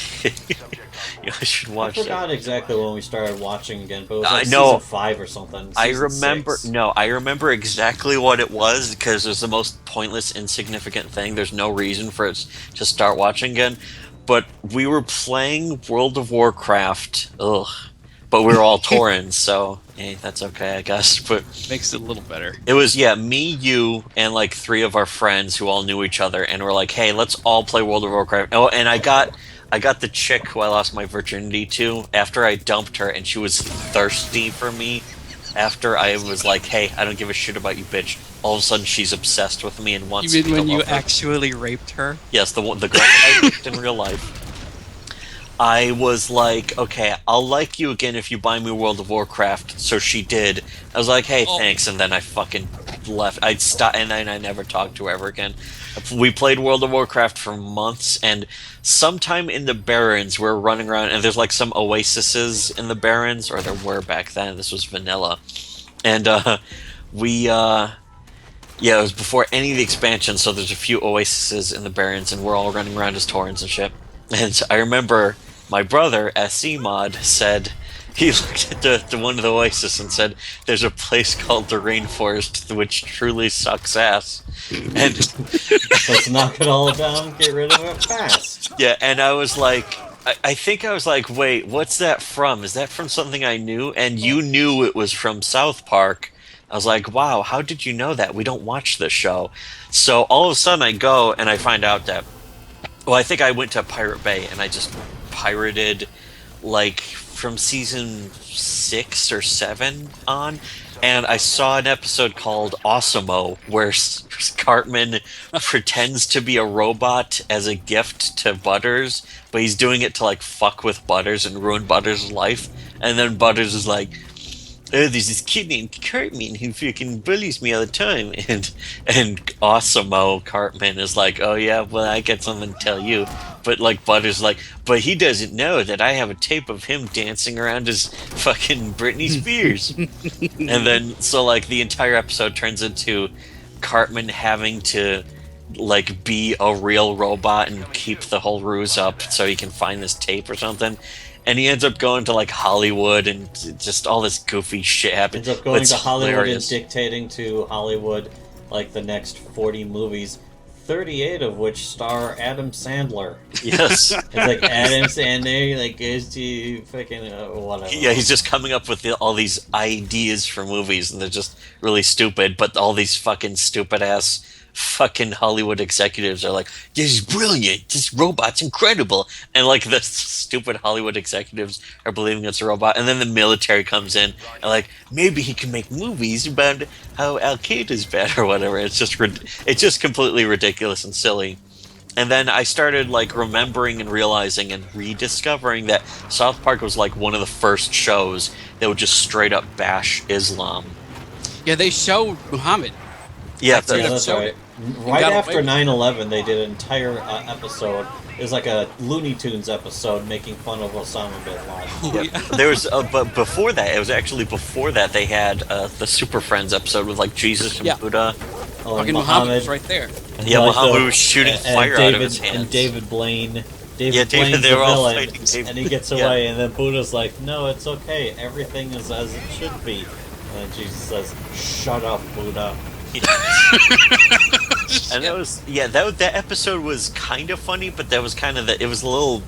Yeah, I should I watch that. forgot exactly when we started watching again, but it was I like know. season 5 or something. I season remember 6. no, I remember exactly what it was because it was the most pointless, insignificant thing. There's no reason for it to start watching again. But we were playing World of Warcraft. Ugh. But we were all Taurans, so hey, that's okay, I guess. But Makes it a little better. it was me, you, and like 3 of our friends who all knew each other, and we're like, hey, let's all play World of Warcraft. Oh, and I got the chick who I lost my virginity to after I dumped her, and she was thirsty for me. After I was like, hey, I don't give a shit about you, bitch. All of a sudden, she's obsessed with me and wants You mean me to when you love her. actually raped her? Yes, the girl that I picked in real life. I was like, okay, I'll like you again if you buy me World of Warcraft. So she did. I was like, hey, Oh. thanks, and then I fucking left. I'd stop, and then I never talked to her ever again. We played World of Warcraft for months, and sometime in the Barrens, we're running around, and there's like some oases in the Barrens, or there were back then. This was vanilla, and yeah, it was before any of the expansions, so there's a few oases in the Barrens, and we're all running around as Taurans and shit. And so I remember my brother, SC Mod, said, he looked at the one of the oases and said, there's a place called the Rainforest, which truly sucks ass. And Let's knock it all down, get rid of it fast. yeah, and I was like, I think I was like, wait, what's that from? Is that from something I knew? And you knew it was from South Park. I was like, wow, how did you know that? We don't watch this show. So all of a sudden I go and I find out that, well, I think I went to Pirate Bay and I just pirated like from season 6 or 7 on, and I saw an episode called Awesomeo where Cartman pretends to be a robot as a gift to Butters, but he's doing it to like fuck with Butters and ruin Butters' life. And then Butters is like, oh, there's this kid named Cartman who freaking bullies me all the time. And Awesomeo Cartman is like, oh yeah, well, I got something to tell you. But like Butters like, but he doesn't know that I have a tape of him dancing around as fucking Britney Spears. And then, so like the entire episode turns into Cartman having to like be a real robot and keep the whole ruse up so he can find this tape or something. And he ends up going to like Hollywood and just all this goofy shit happens. Ends up going It's to Hollywood hilarious. and dictating to Hollywood like the next 40 movies, 38 of which star Adam Sandler. Yes. It's like Adam Sandler like goes to fucking whatever. Yeah, he's just coming up with all these ideas for movies, and they're just really stupid. But all these fucking stupid ass fucking Hollywood executives are like, "This is brilliant. This robot's incredible," and like the stupid Hollywood executives are believing it's a robot. And then the military comes in and like, maybe he can make movies about how Al Qaeda's bad or whatever. It's just completely ridiculous and silly. And then I started like remembering and realizing and rediscovering that South Park was like one of the first shows that would just straight up bash Islam. Yeah, they showed Muhammad. Yeah, That's it. Yeah, that's So- right. got Right away after with it. 9/11, they did an entire episode. It was like a Looney Tunes episode making fun of Osama bin Laden. yeah. There was, but before that, it was actually before that they had the Super Friends episode with like Jesus and Yeah. Buddha. Oh, Fucking Muhammad was right there. Yeah, like Muhammad the- was shooting and fire David, out of his hands. And David Blaine. David Yeah, David, Blaine's they the were all villain, fighting David. and he gets Yeah. away, and then Buddha's like, "No, it's okay. Everything is as it should be." And then Jesus says, "Shut up, Buddha." And that was that episode was kind of funny, but that was kind of it was a little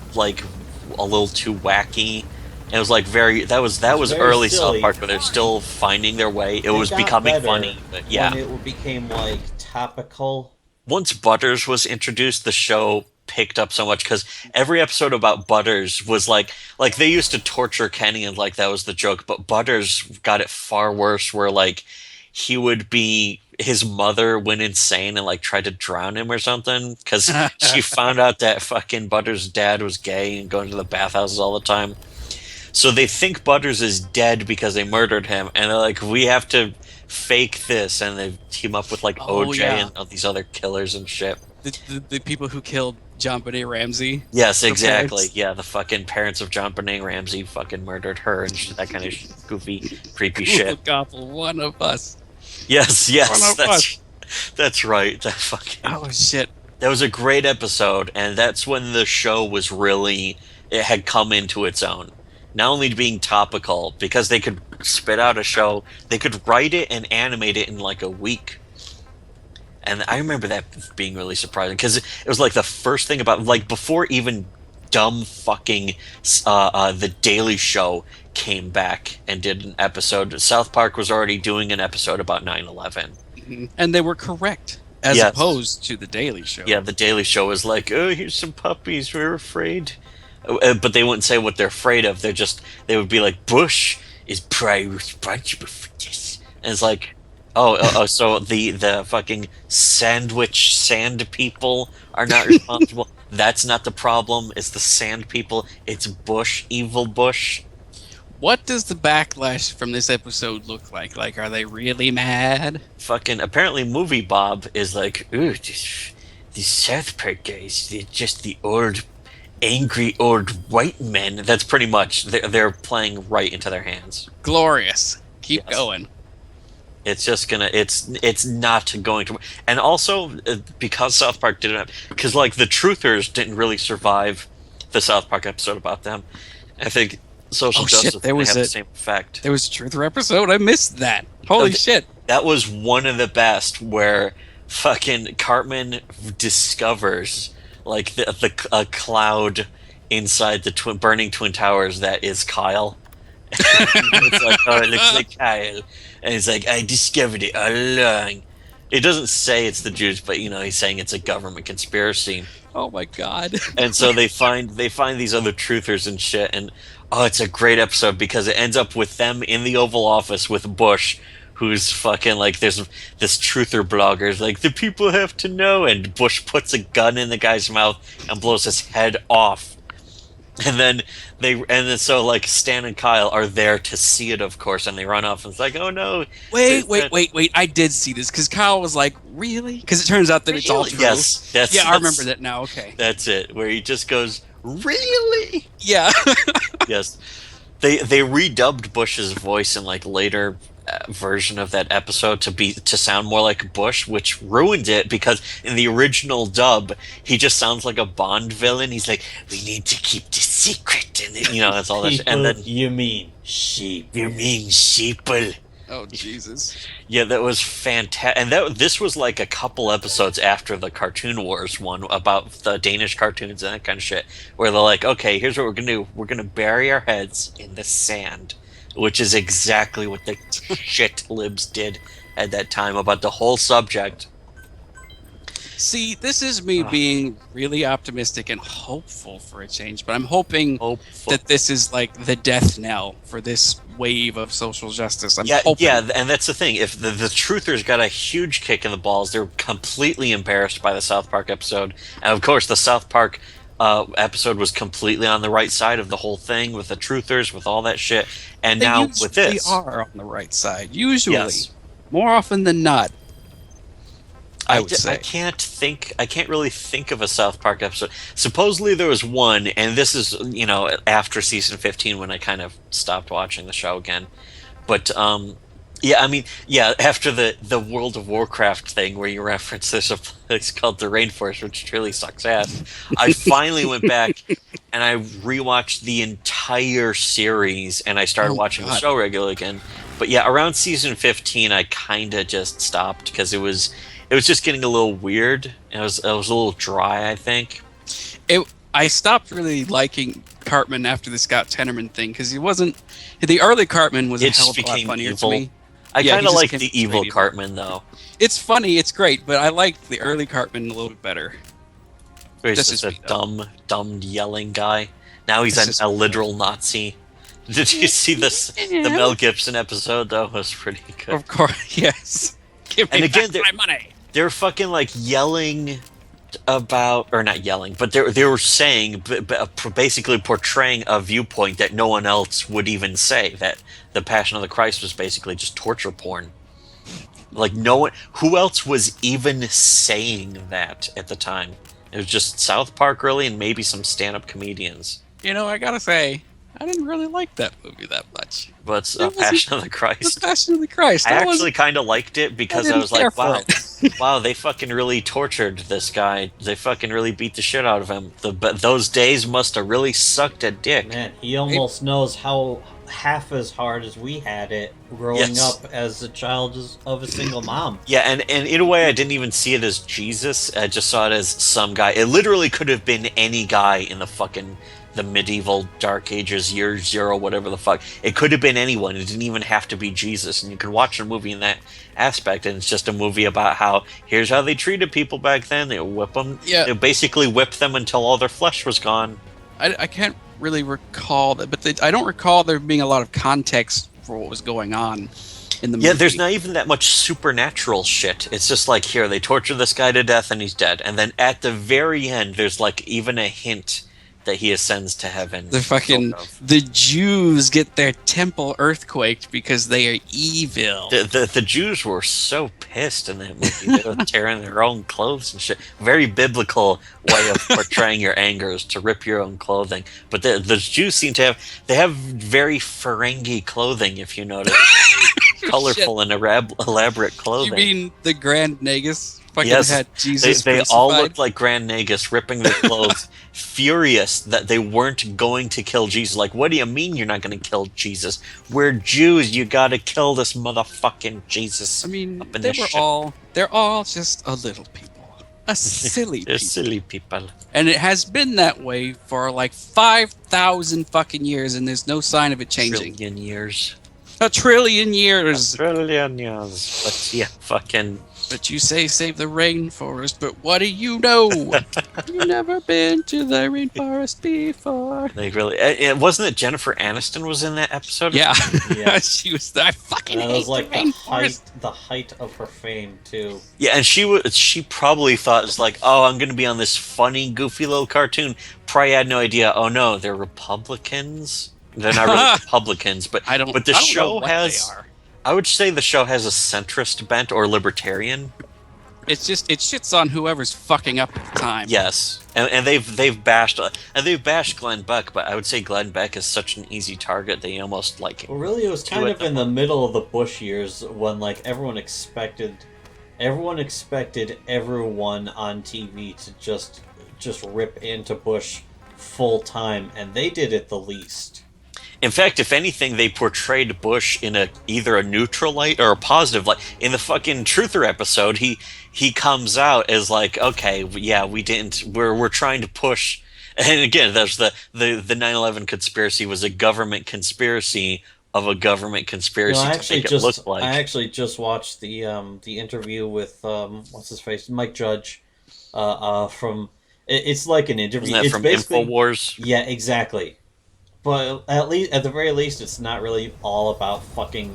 too wacky. It was like that was very early silly. South Park, where they're still finding their way. It They was got becoming better funny, but yeah. when it became like topical. Once Butters was introduced, the show picked up so much because every episode about Butters was like they used to torture Kenny and like that was the joke, but Butters got it far worse, where like he would be his mother went insane and like tried to drown him or something because she found out that fucking Butters' dad was gay and going to the bathhouses all the time. So they think Butters is dead because they murdered him, and they're like, we have to fake this, and they team up with like Oh, OJ yeah. and all these other killers and shit. The people who killed John Benet Ramsey. Yes, Her exactly. parents. Yeah, the fucking parents of John Benet Ramsey fucking murdered her and that kind of goofy, creepy shit. Look awful, one of us. Yes, One of that's right. That fucking Oh shit. that was a great episode, and that's when the show was really it had come into its own. Not only being topical, because they could spit out a show, they could write it and animate it in like a week. And I remember that being really surprising because it was like the first thing about like before even dumb fucking the Daily Show came back and did an episode. South Park was already doing an episode about 9/11. And they were correct, as Yes. opposed to the Daily Show. Yeah, the Daily Show was like, "Oh, here's some puppies. We're afraid," but they wouldn't say what they're afraid of. They would be like, "Bush is probably responsible for this," and it's like, oh, so the fucking sandwich sand people are not responsible. That's not the problem. It's the sand people. It's Bush, evil Bush. What does the backlash from this episode look like? Like, are they really mad? Fucking apparently, Movie Bob is like, ooh, these South Park guys, they're just the old, angry old white men. That's pretty much they're playing right into their hands. Glorious. Keep Yes. going. It's just gonna. It's not going to. And also because South Park didn't, because like the Truthers didn't really survive the South Park episode about them. I think social Oh, shit, justice there may was have the a- same effect. There was a Truther episode. I missed that. Holy Okay. shit. That was one of the best, where fucking Cartman discovers like a cloud inside the burning twin towers that is Kyle, It's like, oh, it looks like Kyle. And he's like, I discovered it all along. It doesn't say it's the Jews, but he's saying it's a government conspiracy. Oh my god. And so they find these other truthers and shit, and it's a great episode because it ends up with them in the Oval Office with Bush, who's fucking like, there's this truther blogger's like, the people have to know, and Bush puts a gun in the guy's mouth and blows his head off. And then so like Stan and Kyle are there to see it, of course, and they run off and it's like, oh no. Wait. I did see this because Kyle was like, really? Because it turns out that it's all true. Yes, I remember that now. Okay. That's it, where he just goes, really? Yeah. Yes. They redubbed Bush's voice in like later version of that episode to sound more like Bush, which ruined it because in the original dub he just sounds like a Bond villain. He's like, we need to keep the secret, and that's all that shit. And then you mean sheep? You mean sheeple? Oh Jesus. Yeah, that was fantastic. And this was like a couple episodes after the Cartoon Wars one about the Danish cartoons and that kind of shit, where they're like, okay, here's what we're gonna do. We're gonna bury our heads in the sand, which is exactly what the shit libs did at that time about the whole subject. See, this is me being really optimistic and hopeful for a change, but I'm hoping that this is like the death knell for this wave of social justice. I'm hoping. Yeah, and that's the thing. If the truthers got a huge kick in the balls, they're completely embarrassed by the South Park episode. And of course, the South Park episode was completely on the right side of the whole thing with the truthers, with all that shit. And now with this, they are on the right side. Usually, yes. More often than not. I would say. I can't really think of a South Park episode. Supposedly there was one, and this is, after season 15 when I kind of stopped watching the show again. But, after the World of Warcraft thing where you reference there's a place called the Rainforest, which truly sucks ass. I finally went back and I rewatched the entire series and I started watching the show regularly again. But yeah, around season 15 I kind of just stopped because it was just getting a little weird. It was a little dry, I think. I stopped really liking Cartman after the Scott Tenorman thing because he wasn't. The early Cartman was a hell of a lot funnier to me. I kind of like the evil Cartman though. It's funny, it's great, but I liked the early Cartman a little bit better. He's just a dumb yelling guy. Now he's a literal Nazi. Did you see this? The Mel Gibson episode though was pretty good. Of course, yes. Give me back my money. They're fucking like yelling about, or not yelling, but they were saying, basically portraying a viewpoint that no one else would even say, that the Passion of the Christ was basically just torture porn. Like no one, who else was even saying that at the time? It was just South Park really, and maybe some stand-up comedians. I gotta say, I didn't really like that movie that much. But Passion of the Christ. The Passion of the Christ. I actually kind of liked it because I was like, wow, wow, they fucking really tortured this guy. They fucking really beat the shit out of him. But those days must have really sucked a dick. Man, he almost knows how half as hard as we had it growing up as a child of a single mom. Yeah, and in a way, I didn't even see it as Jesus. I just saw it as some guy. It literally could have been any guy in the medieval Dark Ages, year zero, whatever the fuck. It could have been anyone. It didn't even have to be Jesus. And you could watch a movie in that aspect, and it's just a movie about how here's how they treated people back then. They whip them. Yeah. They basically whipped them until all their flesh was gone. I can't really recall that, but I don't recall there being a lot of context for what was going on in the movie. Yeah, there's not even that much supernatural shit. It's just like, here, they torture this guy to death and he's dead. And then at the very end, there's like even a hint that he ascends to heaven. The Jews get their temple earthquaked because they are evil. The Jews were so pissed in that movie. They were tearing their own clothes and shit. Very biblical way of portraying your anger is to rip your own clothing. But the Jews seem to have very Ferengi clothing, if you notice. Colorful and elaborate clothing. You mean the Grand Nagus? Yes, had Jesus they all looked like Grand Nagus ripping their clothes, furious that they weren't going to kill Jesus. Like, what do you mean you're not going to kill Jesus? We're Jews. You got to kill this motherfucking Jesus. I mean, they're all just a little people. A silly They're people. silly people. And it has been that way for like 5,000 fucking years, and there's no sign of it changing. Trillion years. A trillion years. Trillion years. But yeah, fucking. But you say save the rainforest, but what do you know? You've never been to the rainforest before. They really. It wasn't it Jennifer Aniston was in that episode? Yeah, Yeah. she was. I fucking And that hate was like the rainforest. the height of her fame too. Yeah, and she probably thought it's like, oh, I'm gonna be on this funny, goofy little cartoon. Probably had no idea. Oh no, they're Republicans. They're not really Republicans, but I don't. But the I don't know show what has. they are. I would say the show has a centrist bent or libertarian. It's just it shits on whoever's fucking up at the time. Yes, and they've bashed Glenn Beck, but I would say Glenn Beck is such an easy target. They almost like. Well, really, it was kind of in the middle of the Bush years when like everyone expected everyone on TV to just rip into Bush full time, and they did it the least. In fact, if anything, they portrayed Bush in either a neutral light or a positive light. In the fucking Truther episode, he comes out as like, okay, yeah, we're trying to push. And again, there's the 9/11 conspiracy was a government conspiracy of a government conspiracy to make it look like. I actually just watched the interview with what's his face, Mike Judge, from. It's like an interview. Isn't that It's from basically InfoWars? Yeah, exactly. But at the very least, it's not really all about fucking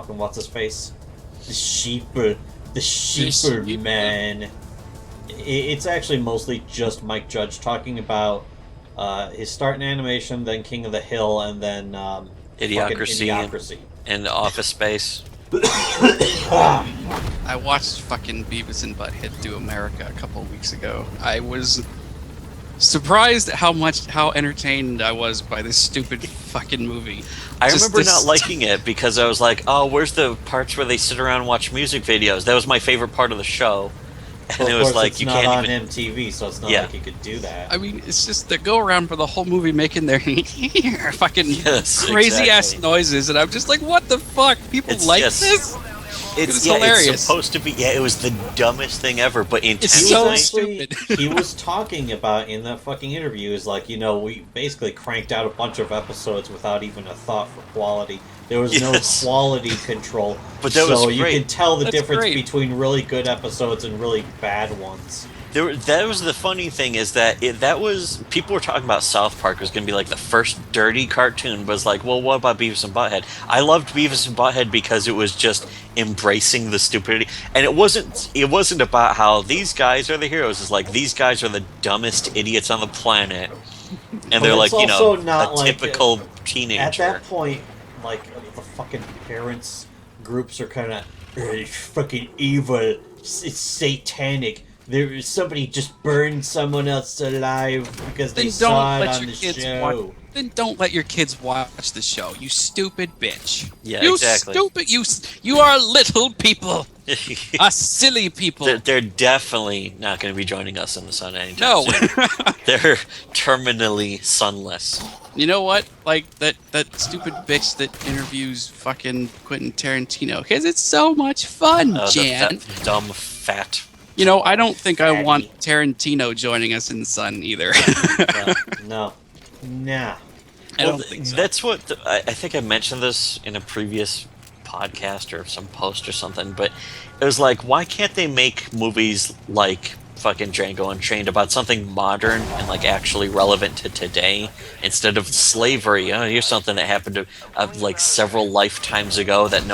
what's his face, the sheeper man. It's actually mostly just Mike Judge talking about his start in animation, then King of the Hill, and then Idiocracy. And Office Space. I watched fucking Beavis and Butthead Do America a couple of weeks ago. I was surprised at how entertained I was by this stupid fucking movie. I Just remember this- not liking it because I was like, oh, where's the parts where they sit around and watch music videos? That was my favorite part of the show. And Well, it of was course, like, it's you not can't on even. MTV, so it's not Yeah. like you could do that. I mean, it's just they go around for the whole movie making their fucking Yes, crazy ass exactly. noises, and I'm just like, what the fuck? People It's like just- this? It's It's yeah, hilarious. It's supposed to be. Yeah, it was the dumbest thing ever, but It's intentionally. so stupid. He was talking about in that fucking interview is like, we basically cranked out a bunch of episodes without even a thought for quality. There was Yes. no quality control. But that was so you great. can tell the That's difference great. between really good episodes and really bad ones. That was the funny thing is that that was people were talking about South Park was going to be like the first dirty cartoon, but it's like, well, what about Beavis and Butthead? I loved Beavis and Butthead because it was just embracing the stupidity, and it wasn't about how these guys are the heroes. It's like these guys are the dumbest idiots on the planet, and But they're it's like, also not a like, typical At teenager. that point, like, the fucking parents groups are kind of fucking evil. It's satanic. Somebody just burned someone else alive because they Then saw don't it let on your the kids show. watch. Then don't let your kids watch the show. You stupid bitch. Yeah, you exactly. stupid. You are little people. A silly people. They're definitely not going to be joining us in the sun anytime No. soon. They're terminally sunless. You know what? Like that stupid bitch that interviews fucking Quentin Tarantino. Because it's so much fun, The Jan. dumb fat. You know, I don't think I want Tarantino joining us in the sun either. No. Nah. I don't think so. That's what I think I mentioned this in a previous podcast or some post or something, but it was like, why can't they make movies like fucking Django Unchained about something modern and like actually relevant to today instead of slavery? Here's something that happened to like several lifetimes ago that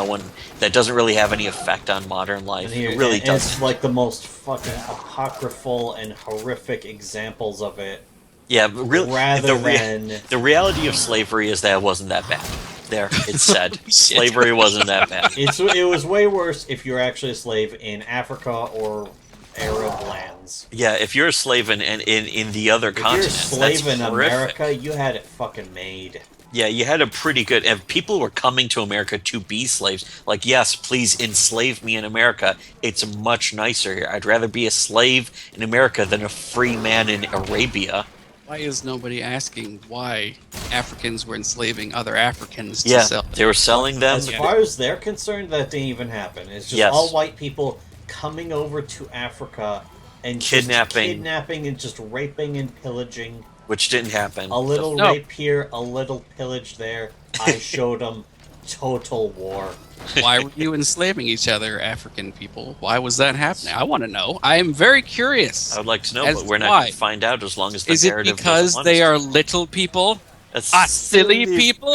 doesn't really have any effect on modern life. And here, It really and doesn't. it's like the most fucking apocryphal and horrific examples of it. Yeah, but really, Rather than the reality of slavery is that it wasn't that bad. There, it's said. Shit. Slavery wasn't that bad. it was way worse if you're actually a slave in Africa or Arab lands. Yeah, if you're a slave in the other If you're a continents, slave that's in horrific. America, you had it fucking made. Yeah, you had a pretty good. And people were coming to America to be slaves. Like, yes, please enslave me in America. It's much nicer here. I'd rather be a slave in America than a free man in Arabia. Why is nobody asking why Africans were enslaving other Africans to Yeah, sell? they were selling them. As far as they're concerned, that didn't even happen. It's just Yes. all white people coming over to Africa and just Kidnapping. kidnapping and just raping and pillaging. which didn't happen. A little No. rape here, a little pillage there. I showed them total war. Why were you enslaving each other, African people? Why was that happening? I want to know. I am very curious. I would like to know, As but we're not why? going to find out as long as the Is it narrative because doesn't want they us are little people? to. It's silly people?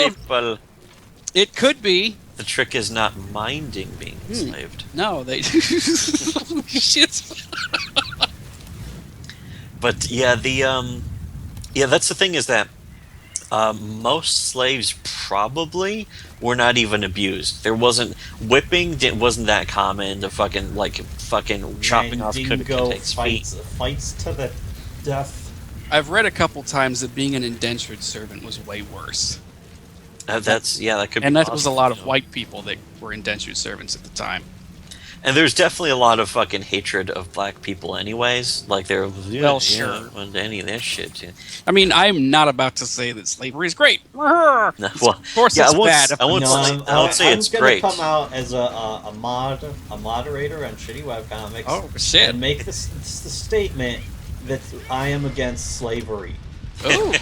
It could be. The trick is not minding being enslaved. No, they. Shit. But yeah, that's the thing is that most slaves probably were not even abused. There wasn't wasn't that common. The fucking chopping off Mandingo Kudik's feet. fights to the death. I've read a couple times that being an indentured servant was way worse. That could be. And that was a possible, lot of you know. white people that were indentured servants at the time. And there's definitely a lot of fucking hatred of black people, anyways. Like they're sure. and any of that shit. Yeah. I mean, I'm not about to say that slavery is great. No, well, Of course, yeah, it's I won't, bad. I won't, I won't say it's I'm great. gonna come out as a moderator on Shitty Webcomics Oh shit! and make the statement that I am against slavery. Oh,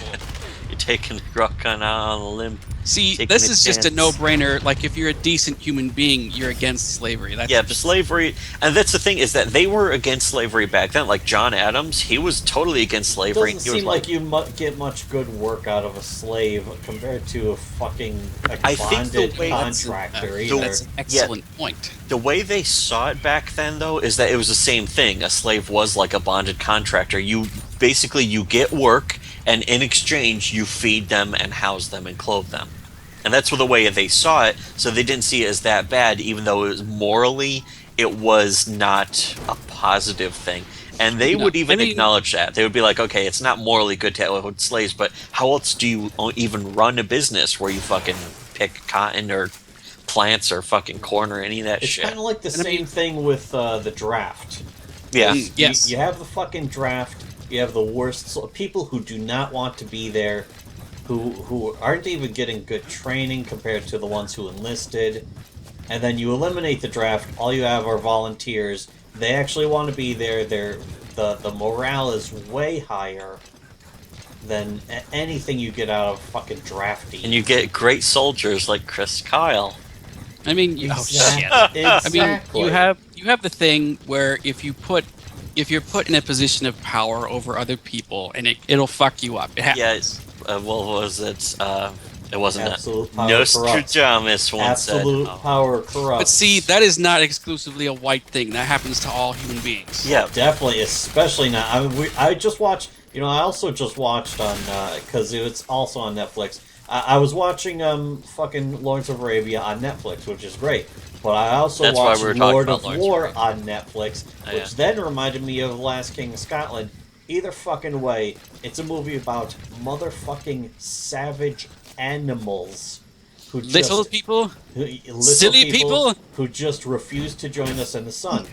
You're taking Rockon out on a limb. see, Taking this a is just a chance. no-brainer. Like, if you're a decent human being, you're against slavery. That's Yeah, just, slavery, and that's the thing is that they were against slavery back then. Like John Adams, he was totally against slavery. Doesn't He was seem like you get much good work out of a slave compared to a fucking I think the bonded way- contractor. the- either. that's an excellent point. the way they saw it back then, though, is that it was the same thing. A slave was like a bonded contractor. You get work, and in exchange, you feed them and house them and clothe them. And that's the way they saw it, so they didn't see it as that bad, even though it was morally, it was not a positive thing. And they No, would even I mean- acknowledge that. They would be like, okay, it's not morally good to own slaves, but how else do you even run a business where you fucking pick cotton or plants or fucking corn or any of that It's shit? kind of like the And I same mean- thing with the draft. Yeah. Mm, yes. You have the fucking draft. You have the worst people who do not want to be there, who aren't even getting good training compared to the ones who enlisted. And then you eliminate the draft. All you have are volunteers. They actually want to be there. The morale is way higher than anything you get out of fucking drafting. And you get great soldiers like Chris Kyle. I mean, oh Exactly. shit! I mean, Exactly. you have the thing where if you're put in a position of power over other people, and it'll fuck you up. It happens. Yeah, what was it? It wasn't Absolute power Nostradamus once absolute said. power corrupts. But see, that is not exclusively a white thing. That happens to all human beings. Yeah, Definitely, especially now. I mean, I just watched. I also just watched on because it's also on Netflix. I was watching fucking Lawrence of Arabia on Netflix, which is great. But I also That's why watched we were talking Lord about of Lawrence of War Arabia. on Netflix, Oh, which yeah. then reminded me of Last King of Scotland. Either fucking way, it's a movie about motherfucking savage animals who Little just people, little silly people? who just refuse to join us in the sun.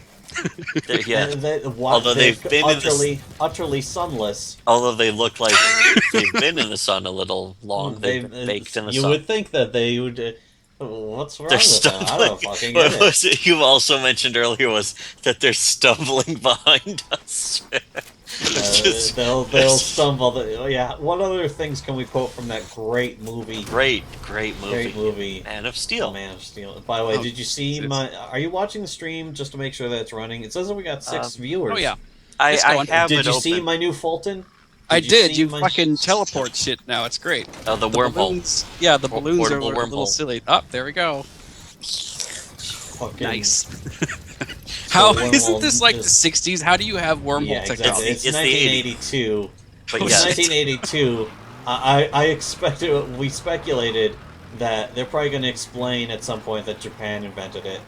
yeah. And Although they're they've been in the utterly sunless. Although they look like they've been in the sun a little long, they've been baked in the you sun. would think that they would. What's wrong They're with that? I don't stumbling. fucking What get it. was it you also mentioned earlier was that they're stumbling behind us. It's just They'll stumble. Yeah. What other things can we quote from that great movie? great movie. Great movie. Man of Steel. Man of Steel. By the way, Oh, did you see it's- my? Are you watching the stream just to make sure that it's running? It says that we got 6 viewers. Oh yeah, I It's going. have Did it you open. see my new Fulton? I did. see You my- fucking teleport shit now. It's great. Oh, the The wormhole. balloons, yeah, the balloons are a Portable little wormhole. silly. Up there we go. Fucking, Nice. How wormhole isn't this like just- the '60s? How do you have wormhole Yeah, exactly. technology? It's It's the 1982. But It was yeah, 1982. I expected. We speculated that they're probably going to explain at some point that Japan invented it.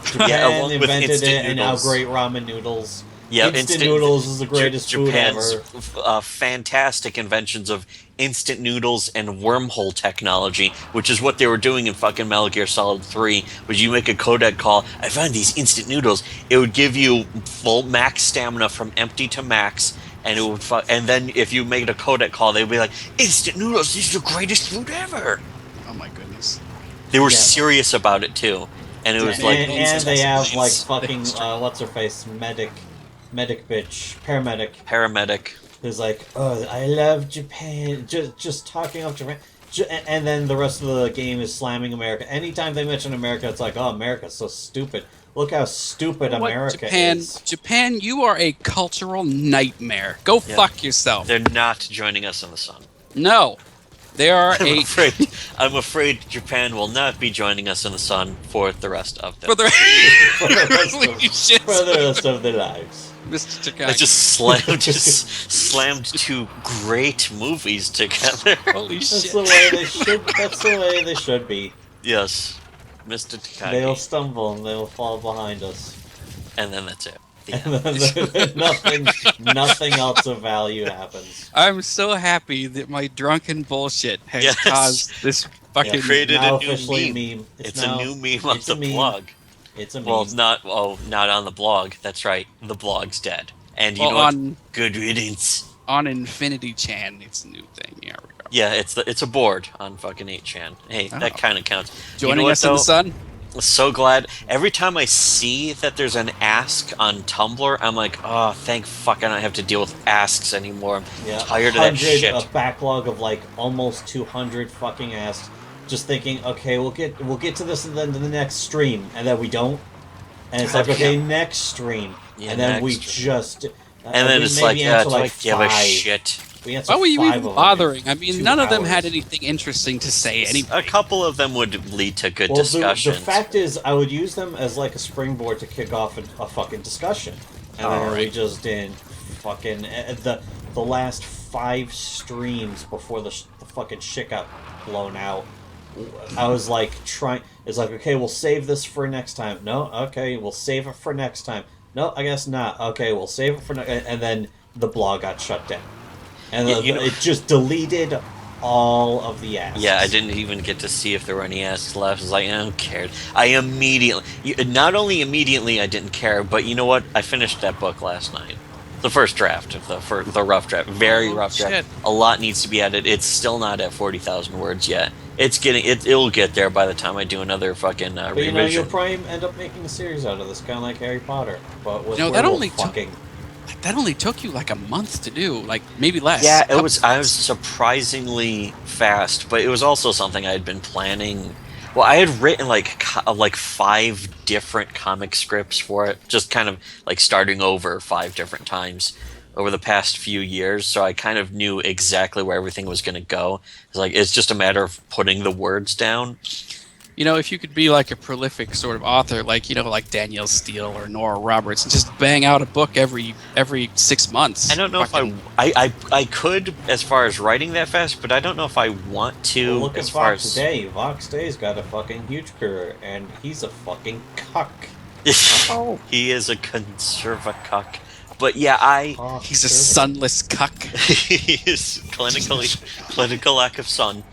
Japan along with invented instant it, and now noodles. great ramen noodles. yeah, instant noodles is the greatest food Japan's ever. fantastic inventions of instant noodles and wormhole technology, which is what they were doing in fucking Metal Gear Solid 3. Was you make a codec call, I found these instant noodles. It would give you full max stamina from empty to max, and it would and then if you made a codec call, they would be like, instant noodles, this is the greatest food ever. Oh my goodness. They were Yeah. serious about it too, and it was and, like and they have like Please. fucking what's her face medic medic bitch, Paramedic. who's like, oh, I love Japan, just talking of Japan. And then the rest of the game is slamming America. Anytime they mention America, it's like, oh, America's so stupid. Look how stupid America is. Japan, you are a cultural nightmare. Go fuck yourself. They're not joining us in the sun. No. They are I'm afraid Japan will not be joining us in the sun for the rest of them. for the For the rest of their lives. Mr. Takagi. I just slammed two great movies together. Holy That's shit. the way they should. That's the way they should be. Yes, Mr. Takagi. They'll stumble and they'll fall behind us, And then that's it. The and end. then nothing else of value happens. I'm so happy that my drunken bullshit has Yes. caused this fucking... Created now a new officially meme. It's now- a new meme on it's a the meme. blog. It's a meme. Well, not on the blog. That's right. The blog's dead. And you Well, know what? on- Good riddance. On Infinity Chan, it's a new thing. Yeah, we go. Yeah, it's a board on fucking 8chan. Hey, that Oh. kind of counts. Joining you know what, us in the though? sun? So glad. Every time I see that there's an ask on Tumblr, I'm like, oh, thank fuck I don't have to deal with asks anymore. I'm tired of that 100, shit. a backlog of like almost 200 fucking asks. Just thinking, okay, we'll get to this and then to the next stream, and then we don't. And it's like, okay, next stream, Yeah, and then next we stream. just. And then we it's maybe like, answer do I give a 5. shit? We answer Why were you 5 even of them in bothering? I mean, 2 none of them had hours. anything interesting to say A anyway. couple of them would lead to good Well, discussions. the fact is, I would use them as like a springboard to kick off a fucking discussion, and then we Alright. just didn't fucking the last 5 streams before the fucking shit got blown out. I was like it's like, okay, we'll save this for next time. No, okay, we'll save it for next time. No, I guess not. Okay, we'll save it for and then the blog got shut down, and Yeah, you know- it just deleted all of the asks. Yeah, I didn't even get to see if there were any asks left. I was like, I don't care. Not only immediately I didn't care, but you know what? I finished that book last night. The first draft of the rough draft, very Oh, rough draft. shit. A lot needs to be added. It's still not at 40,000 words yet. It'll get there by the time I do another fucking But you know, revision. you'll probably end up making a series out of this, kind of like Harry Potter, but with No, that werewolf only took- fucking. That only took you like a month to do, like maybe less. Yeah, Couple I was months. surprisingly fast, but it was also something I had been planning. Well, I had written like 5 different comic scripts for it, just kind of like starting over 5 different times over the past few years, so I kind of knew exactly where everything was going to go. It's just a matter of putting the words down. You know, if you could be like a prolific sort of author, like like Danielle Steele or Nora Roberts, and just bang out a book every 6 months. I don't know Fucking- if I could as far as writing that fast, but I don't know if I want to Well, look as at far Vox as Day. Vox Day's got a fucking huge career, and he's a fucking cuck. He is a conservacuck. But yeah, Oh, He's a conservative. sunless cuck. he is clinical lack of sun.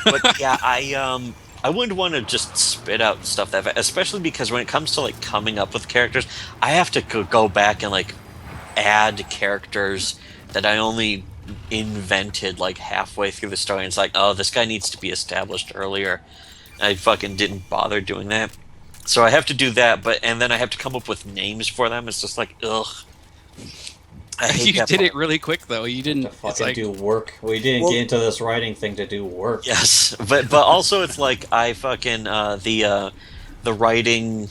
But yeah, I wouldn't want to just spit out stuff that fast, especially because when it comes to like coming up with characters, I have to go back and like add characters that I only invented like halfway through the story. And it's like, oh, this guy needs to be established earlier. I fucking didn't bother doing that. So I have to do that, and then I have to come up with names for them. It's just like, ugh. I hate You that did part. it really quick though. You didn't. To It's fucking like, do work. We didn't Well- get into this writing thing to do work. Yes, but also it's like I fucking the writing.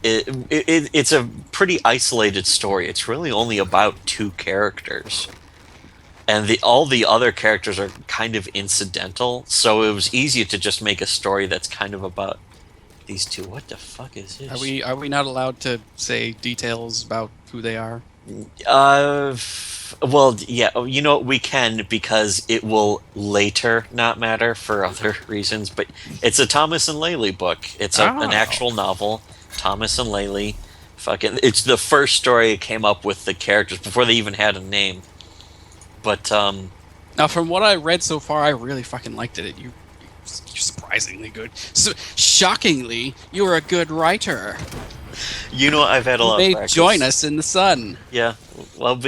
It's a pretty isolated story. It's really only about 2 characters, and all the other characters are kind of incidental. So it was easy to just make a story that's kind of about these 2. What the fuck is this? are we not allowed to say details about who they are? Well, yeah, we can because it will later not matter for other reasons, but it's a Thomas and Laylee book. It's an Oh. actual novel, Thomas and Laylee. It's the first story I came up with the characters before they even had a name. But, Now, from what I read so far, I really fucking liked it. You're surprisingly good. So, shockingly, you're a good writer. I've had a lot You of may practice. join us in the sun. Yeah, well,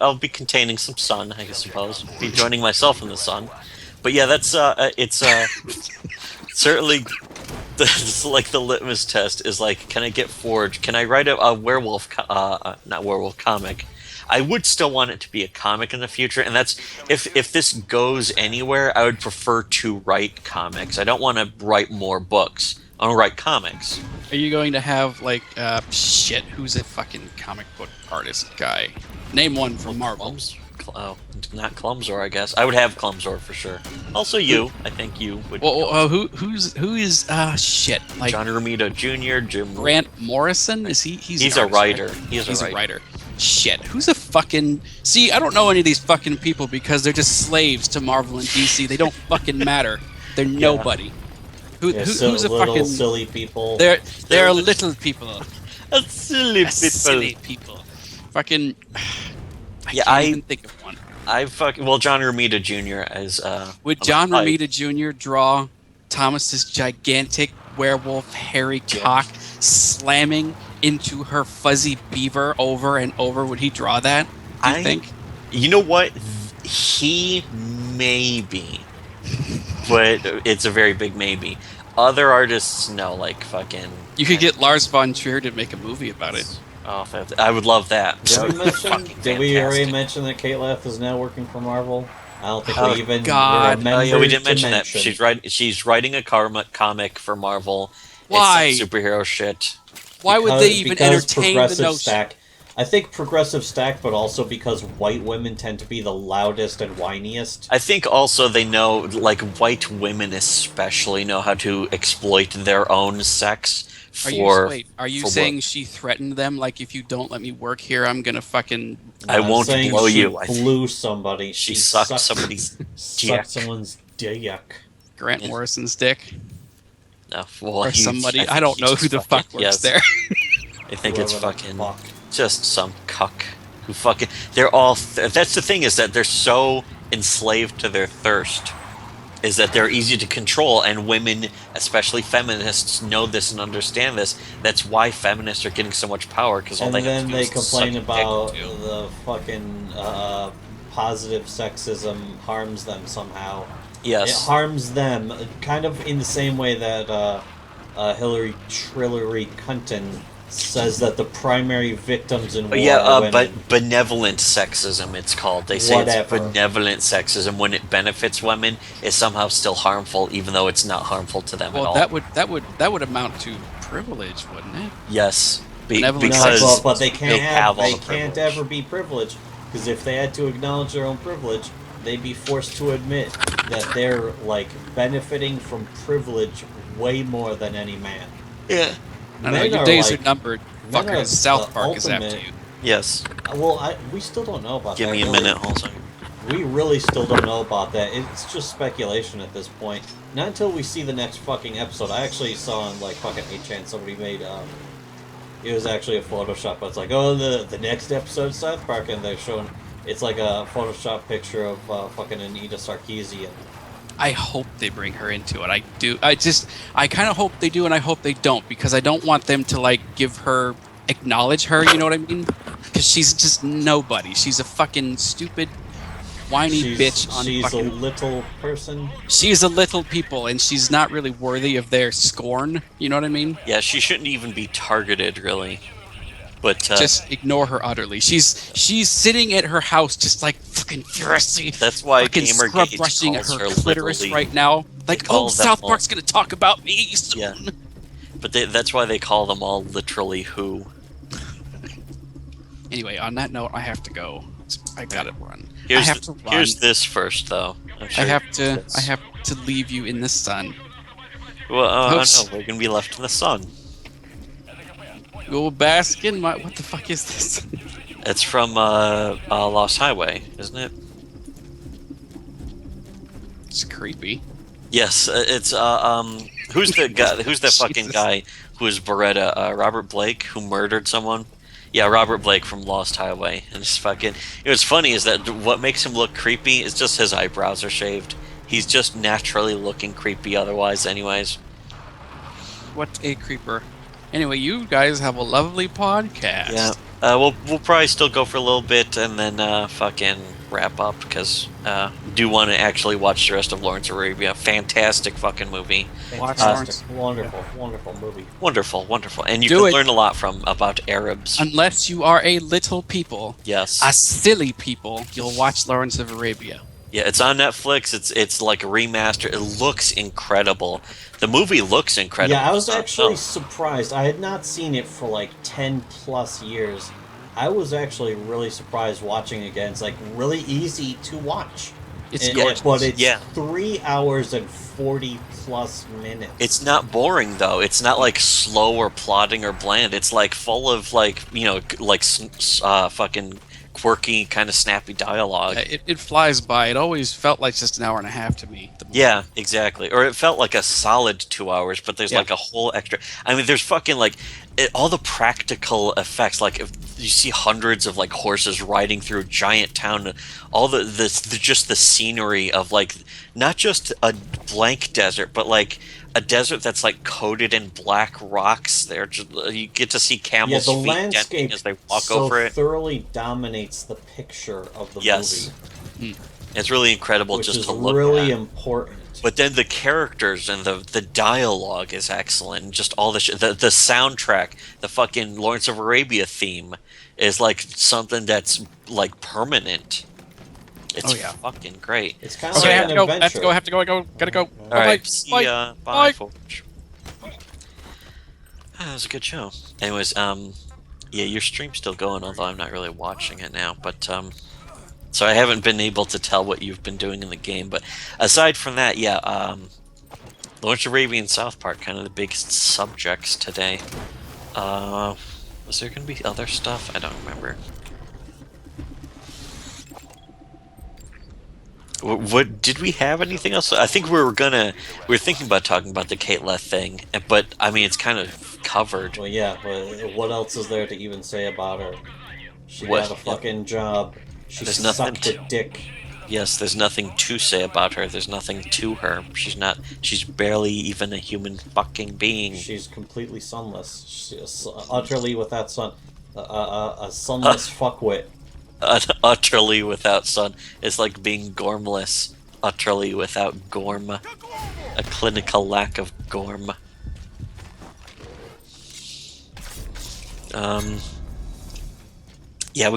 I'll be containing some sun, I suppose. Be joining myself in the sun. But yeah, that's it's certainly It's like the litmus test is like, can I get Forge? Can I write a werewolf, not werewolf comic? I would still want it to be a comic in the future, and that's if this goes anywhere, I would prefer to write comics. I don't want to write more books. I want to write comics. Are you going to have like shit? Who's a fucking comic book artist guy? Name one from Marvel. Oh, not Clumsor, I guess. I would have Clumsor for sure. Also, you. I think you would. Well, who is shit? Like John Romita Jr., Jim Grant Morrison? Is he? He's a an artist, writer. right? He's a writer. Shit. Who's a fucking? See, I don't know any of these fucking people because they're just slaves to Marvel and DC. They don't fucking matter. They're nobody. Who's a fucking silly people? They're little people. Silly people. Silly people. Fucking. I Yeah, can't even think of one. John Romita Jr. as Would John Romita Jr. draw Thomas's gigantic werewolf hairy cock slamming into her fuzzy beaver over and over? Would he draw that? Do you think? You know what? He maybe, but it's a very big maybe. Other artists, no, like fucking. You could get Lars von Trier to make a movie about it. Oh, I would love that. Did we already mention that Kate Leff is now working for Marvel? I don't think we even God. Oh yeah, we didn't mention that. She's writing a comic for Marvel. Why? It's superhero shit. Why would they even entertain the notion? Stack. I think progressive stack, but also because white women tend to be the loudest and whiniest. I think also they know, like, white women especially know how to exploit their own sex. Are you saying she threatened them? Like, if you don't let me work here, I'm gonna fucking. I won't blow you. Blew somebody. She sucked somebody's dick. Sucked someone's dick. Grant Morrison's dick. No, or somebody. I don't know who the fuck works there. I think it's fucking just some cuck who fucking. They're all. That's the thing, is that they're so enslaved to their thirst. Is that they're easy to control, and women, especially feminists, know this and understand this. That's why feminists are getting so much power, because all they have to do is complain about the fucking positive sexism harms them somehow. Yes, it harms them, kind of in the same way that Hillary Clinton says that the primary victims in war are women. But benevolent sexism, it's called. They say it's benevolent sexism. When it benefits women, it's somehow still harmful, even though it's not harmful to them at all. That would amount to privilege, wouldn't it? Yes, because but they can't ever be privileged, because if they had to acknowledge their own privilege, they'd be forced to admit that they're like benefiting from privilege way more than any man. Yeah. I know, your days are numbered. Fuckers, South Park is after you. Yes. Well, we still don't know about that. Give me a minute, hold on. We really still don't know about that. It's just speculation at this point. Not until we see the next fucking episode. I actually saw on like fucking 8chan somebody made it was actually a Photoshop, but it's like, oh, the next episode of South Park, and they're showing it's like a Photoshop picture of fucking Anita Sarkeesian. I hope they bring her into it. I do. I kind of hope they do, and I hope they don't, because I don't want them to like acknowledge her. You know what I mean? Because she's just nobody. She's a fucking stupid, whiny bitch. She's a little person. She's a little people, and she's not really worthy of their scorn. You know what I mean? Yeah, she shouldn't even be targeted, really. But just ignore her utterly. She's sitting at her house just like fucking furiously. That's why fucking scrub brushing her clitoris right now. Like, oh, South Park's gonna talk about me soon. Yeah. But that's why they call them all literally who. Anyway, on that note, I have to go. I gotta run. Here's this first, though. Sure I have to leave you in the sun. Well, no, we're gonna be left in the sun. Go bask in my. What the fuck is this? It's from Lost Highway, isn't it? It's creepy. Yes, it's who's the guy? Who's that fucking guy who was Beretta? Robert Blake, who murdered someone. Yeah, Robert Blake from Lost Highway. And it's fucking. What's funny is that what makes him look creepy is just his eyebrows are shaved. He's just naturally looking creepy otherwise, anyways. What a creeper. Anyway, you guys have a lovely podcast. Yeah. We'll probably still go for a little bit and then fucking wrap up because do want to actually watch the rest of Lawrence of Arabia. Fantastic fucking movie. Watch Fantastic. Lawrence. Wonderful movie. Wonderful, wonderful. And you Do can it. learn a lot about Arabs. Unless you are a little people, Yes. a silly people, you'll watch Lawrence of Arabia. Yeah, it's on Netflix. It's like a remaster. It looks incredible. The movie looks incredible. Yeah, I was It's not actually film. surprised. I had not seen it for like 10 plus years. I was actually really surprised watching it again. It's like really easy to watch. It's And- gorgeous. But it's Yeah. 3 hours and 40 plus minutes. It's not boring though. It's not like slow or plodding or bland. It's like full of like like fucking quirky kind of snappy dialogue. It flies by. It always felt like just an hour and a half to me. the movie. Yeah, exactly. Or it felt like a solid 2 hours, but there's Yeah. like a whole extra. I mean, there's fucking like all the practical effects. Like if you see hundreds of like horses riding through a giant town, all the just the scenery of like not just a blank desert, but like a desert that's like coated in black rocks. There, you get to see camels' the feet denting landscape as they walk so over it. thoroughly dominates the picture of the Yes. movie, It's really incredible which just is to look really at. important. But then the characters and the dialogue is excellent. And just all the the soundtrack, the fucking Lawrence of Arabia theme is like something that's like permanent. It's Oh, yeah. fucking great. It's kind of Okay, I like have an to go. adventure. I have to go. I have to go. I go. Gotta go. All right, Bye. see Bye. ya. Bye, Bye. folks. That was a good show. Anyways, yeah, your stream's still going, although I'm not really watching it now. But so I haven't been able to tell what you've been doing in the game. But aside from that, yeah, Lawrence of Arabia and South Park, kind of the big subjects today. Was there going to be other stuff? I don't remember. What did we have anything else? I think we were thinking about talking about the Caitlyn thing, but I mean it's kind of covered. Well, yeah, but what else is there to even say about her? She What? got a fucking job. She There's nothing sucked a dick. Yes, there's nothing to say about her. There's nothing to her. She's barely even a human fucking being. She's completely sunless. She's utterly without sun. A sunless fuckwit. Utterly without sun. It's like being gormless. Utterly without gorm. A clinical lack of gorm. Yeah,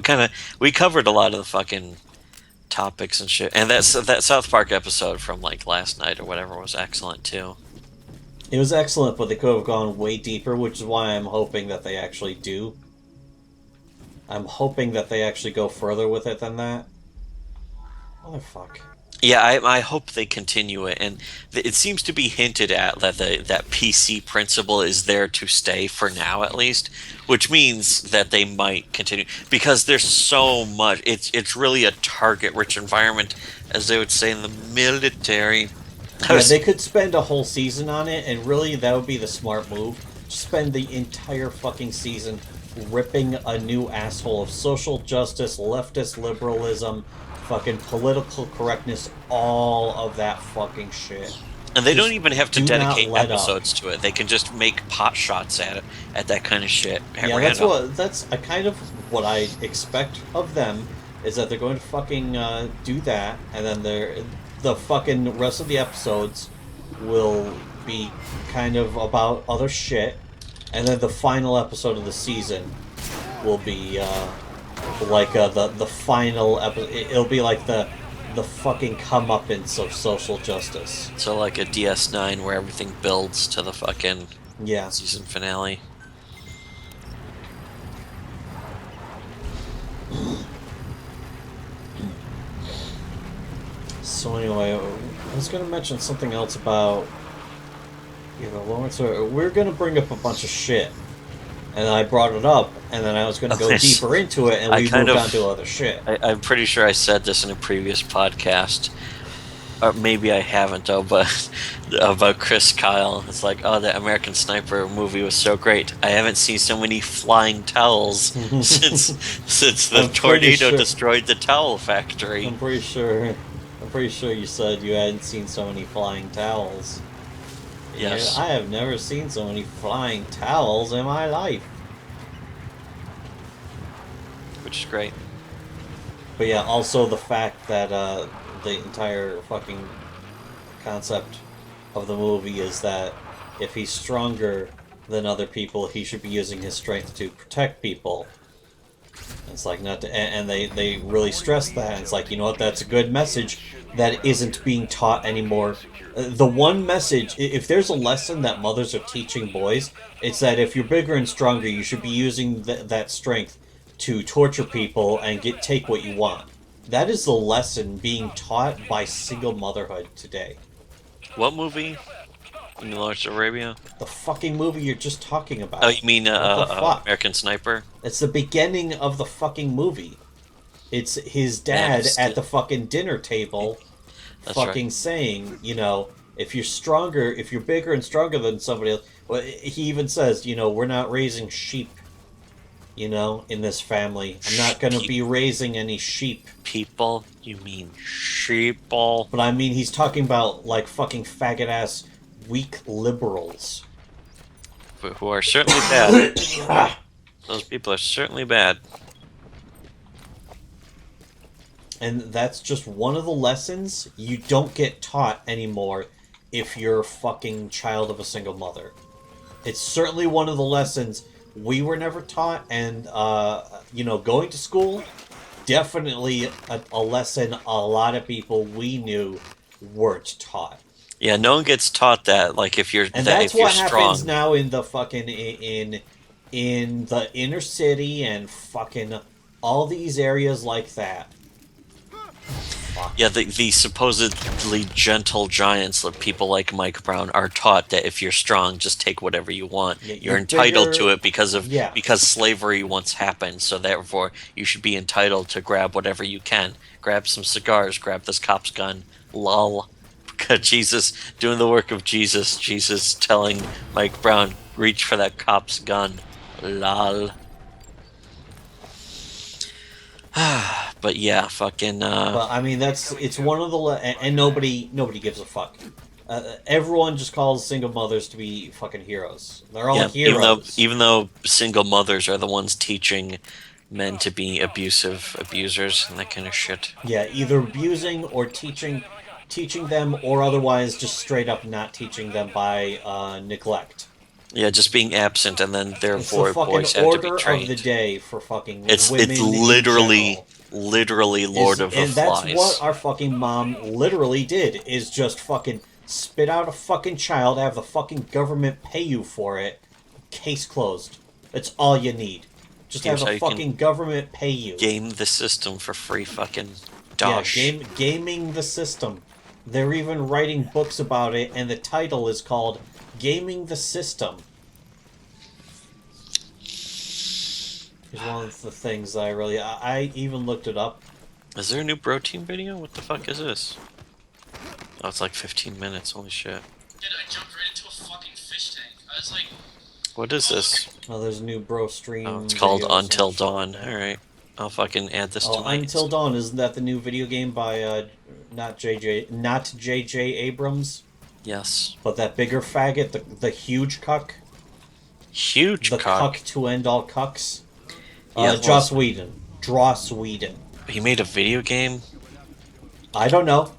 we covered a lot of the fucking topics and shit. And that South Park episode from like last night or whatever was excellent too. It was excellent, but they could have gone way deeper, which is why I'm hoping that they actually do. I'm hoping that they actually go further with it than that. Motherfuck. Yeah, I hope they continue it, and it seems to be hinted at that that PC principle is there to stay for now, at least, which means that they might continue because there's so much. It's really a target-rich environment, as they would say in the military. Yeah, they could spend a whole season on it, and really that would be the smart move. Spend the entire fucking season ripping a new asshole of social justice, leftist liberalism, fucking political correctness, all of that fucking shit. And they Just don't even have to do not dedicate let up. episodes to it. They can just make pot shots at it, at that kind of shit. At Yeah, random. that's a kind of what I expect of them, is that they're going to fucking do that, and then the fucking rest of the episodes will be kind of about other shit, and then the final episode of the season will be like the final episode. It'll be like the fucking comeuppance of social justice. So like a DS9 where everything builds to the fucking Yeah. season finale. So anyway, I was gonna mention something else about, Lawrence. We're gonna bring up a bunch of shit, and I brought it up, and then I was gonna go Yes. deeper into it, and I we kind moved of- on to other shit. I'm pretty sure I said this in a previous podcast. Or maybe I haven't though, but about Chris Kyle. It's like, oh, that American Sniper movie was so great. I haven't seen so many flying towels since the I'm pretty tornado sure- destroyed the towel factory. I'm pretty sure you said you hadn't seen so many flying towels. Yes. Yeah, I have never seen so many flying towels in my life. Which is great. But yeah, also the fact that the entire fucking concept of the movie is that if he's stronger than other people, he should be using his strength to protect people. It's like not to, and they really stress that. And it's like, you know what? That's a good message that isn't being taught anymore. The one message, if there's a lesson that mothers are teaching boys, it's that if you're bigger and stronger, you should be using that strength to torture people and take what you want. That is the lesson being taught by single motherhood today. What movie? In Lawrence of Arabia? The fucking movie you're just talking about. Oh, you mean What the fuck? American Sniper? It's the beginning of the fucking movie. It's his dad at the fucking dinner table fucking saying, you know, if you're stronger, if you're bigger and stronger than somebody else, well, he even says, you know, we're not raising sheep, you know, in this family. I'm not going to be raising any sheep. People? You mean sheeple? But I mean, he's talking about, like, fucking faggot-ass weak liberals. Who are certainly bad. Those people are certainly bad. And that's just one of the lessons you don't get taught anymore if you're a fucking child of a single mother. It's certainly one of the lessons we were never taught, and, you know, going to school, definitely a lesson a lot of people we knew weren't taught. Yeah, no one gets taught that. Like, if you're And that's what happens strong. now in the fucking in the inner city and fucking all these areas like that. Fuck. Yeah, the supposedly gentle giants, like people like Mike Brown, are taught that if you're strong, just take whatever you want. Yeah, you're entitled bigger, to it because of yeah. because slavery once happened. So therefore, you should be entitled to grab whatever you can. Grab some cigars. Grab this cop's gun. Lol. Jesus doing the work of Jesus. Jesus telling Mike Brown, reach for that cop's gun. Lol. But yeah, fucking. But I mean, it's one of the and nobody gives a fuck. Everyone just calls single mothers to be fucking heroes. They're all heroes. Even though single mothers are the ones teaching men to be abusers, and that kind of shit. Yeah, either abusing or teaching them, or otherwise just straight up not teaching them by neglect. Yeah, just being absent, and then therefore it's the boys fucking have to be order trained. of the day for fucking It's women literally Lord of the and that's Flies. what our fucking mom literally did, is just fucking spit out a fucking child, have the fucking government pay you for it, case closed. That's all you need. Just Here's have how the you can fucking government pay you. Game the system for free fucking dosh. Yeah, gaming the system. They're even writing books about it, and the title is called Gaming the System. Is one of the things I really... I even looked it up. Is there a new Bro Team video? What the fuck is this? Oh, it's like 15 minutes. Holy shit. Dude, I jumped right into a fucking fish tank. I was like... What is this? Oh, there's a new bro stream. Oh, it's called video or Until some Dawn. shit. Alright. I'll fucking add this to my... Until Dawn, isn't that the new video game by, not J.J. Abrams? Yes. But that bigger faggot, the huge cuck? Huge The cock. cuck to end all cucks? Yeah, Joss Whedon. Dross Whedon. He made a video game? I don't know.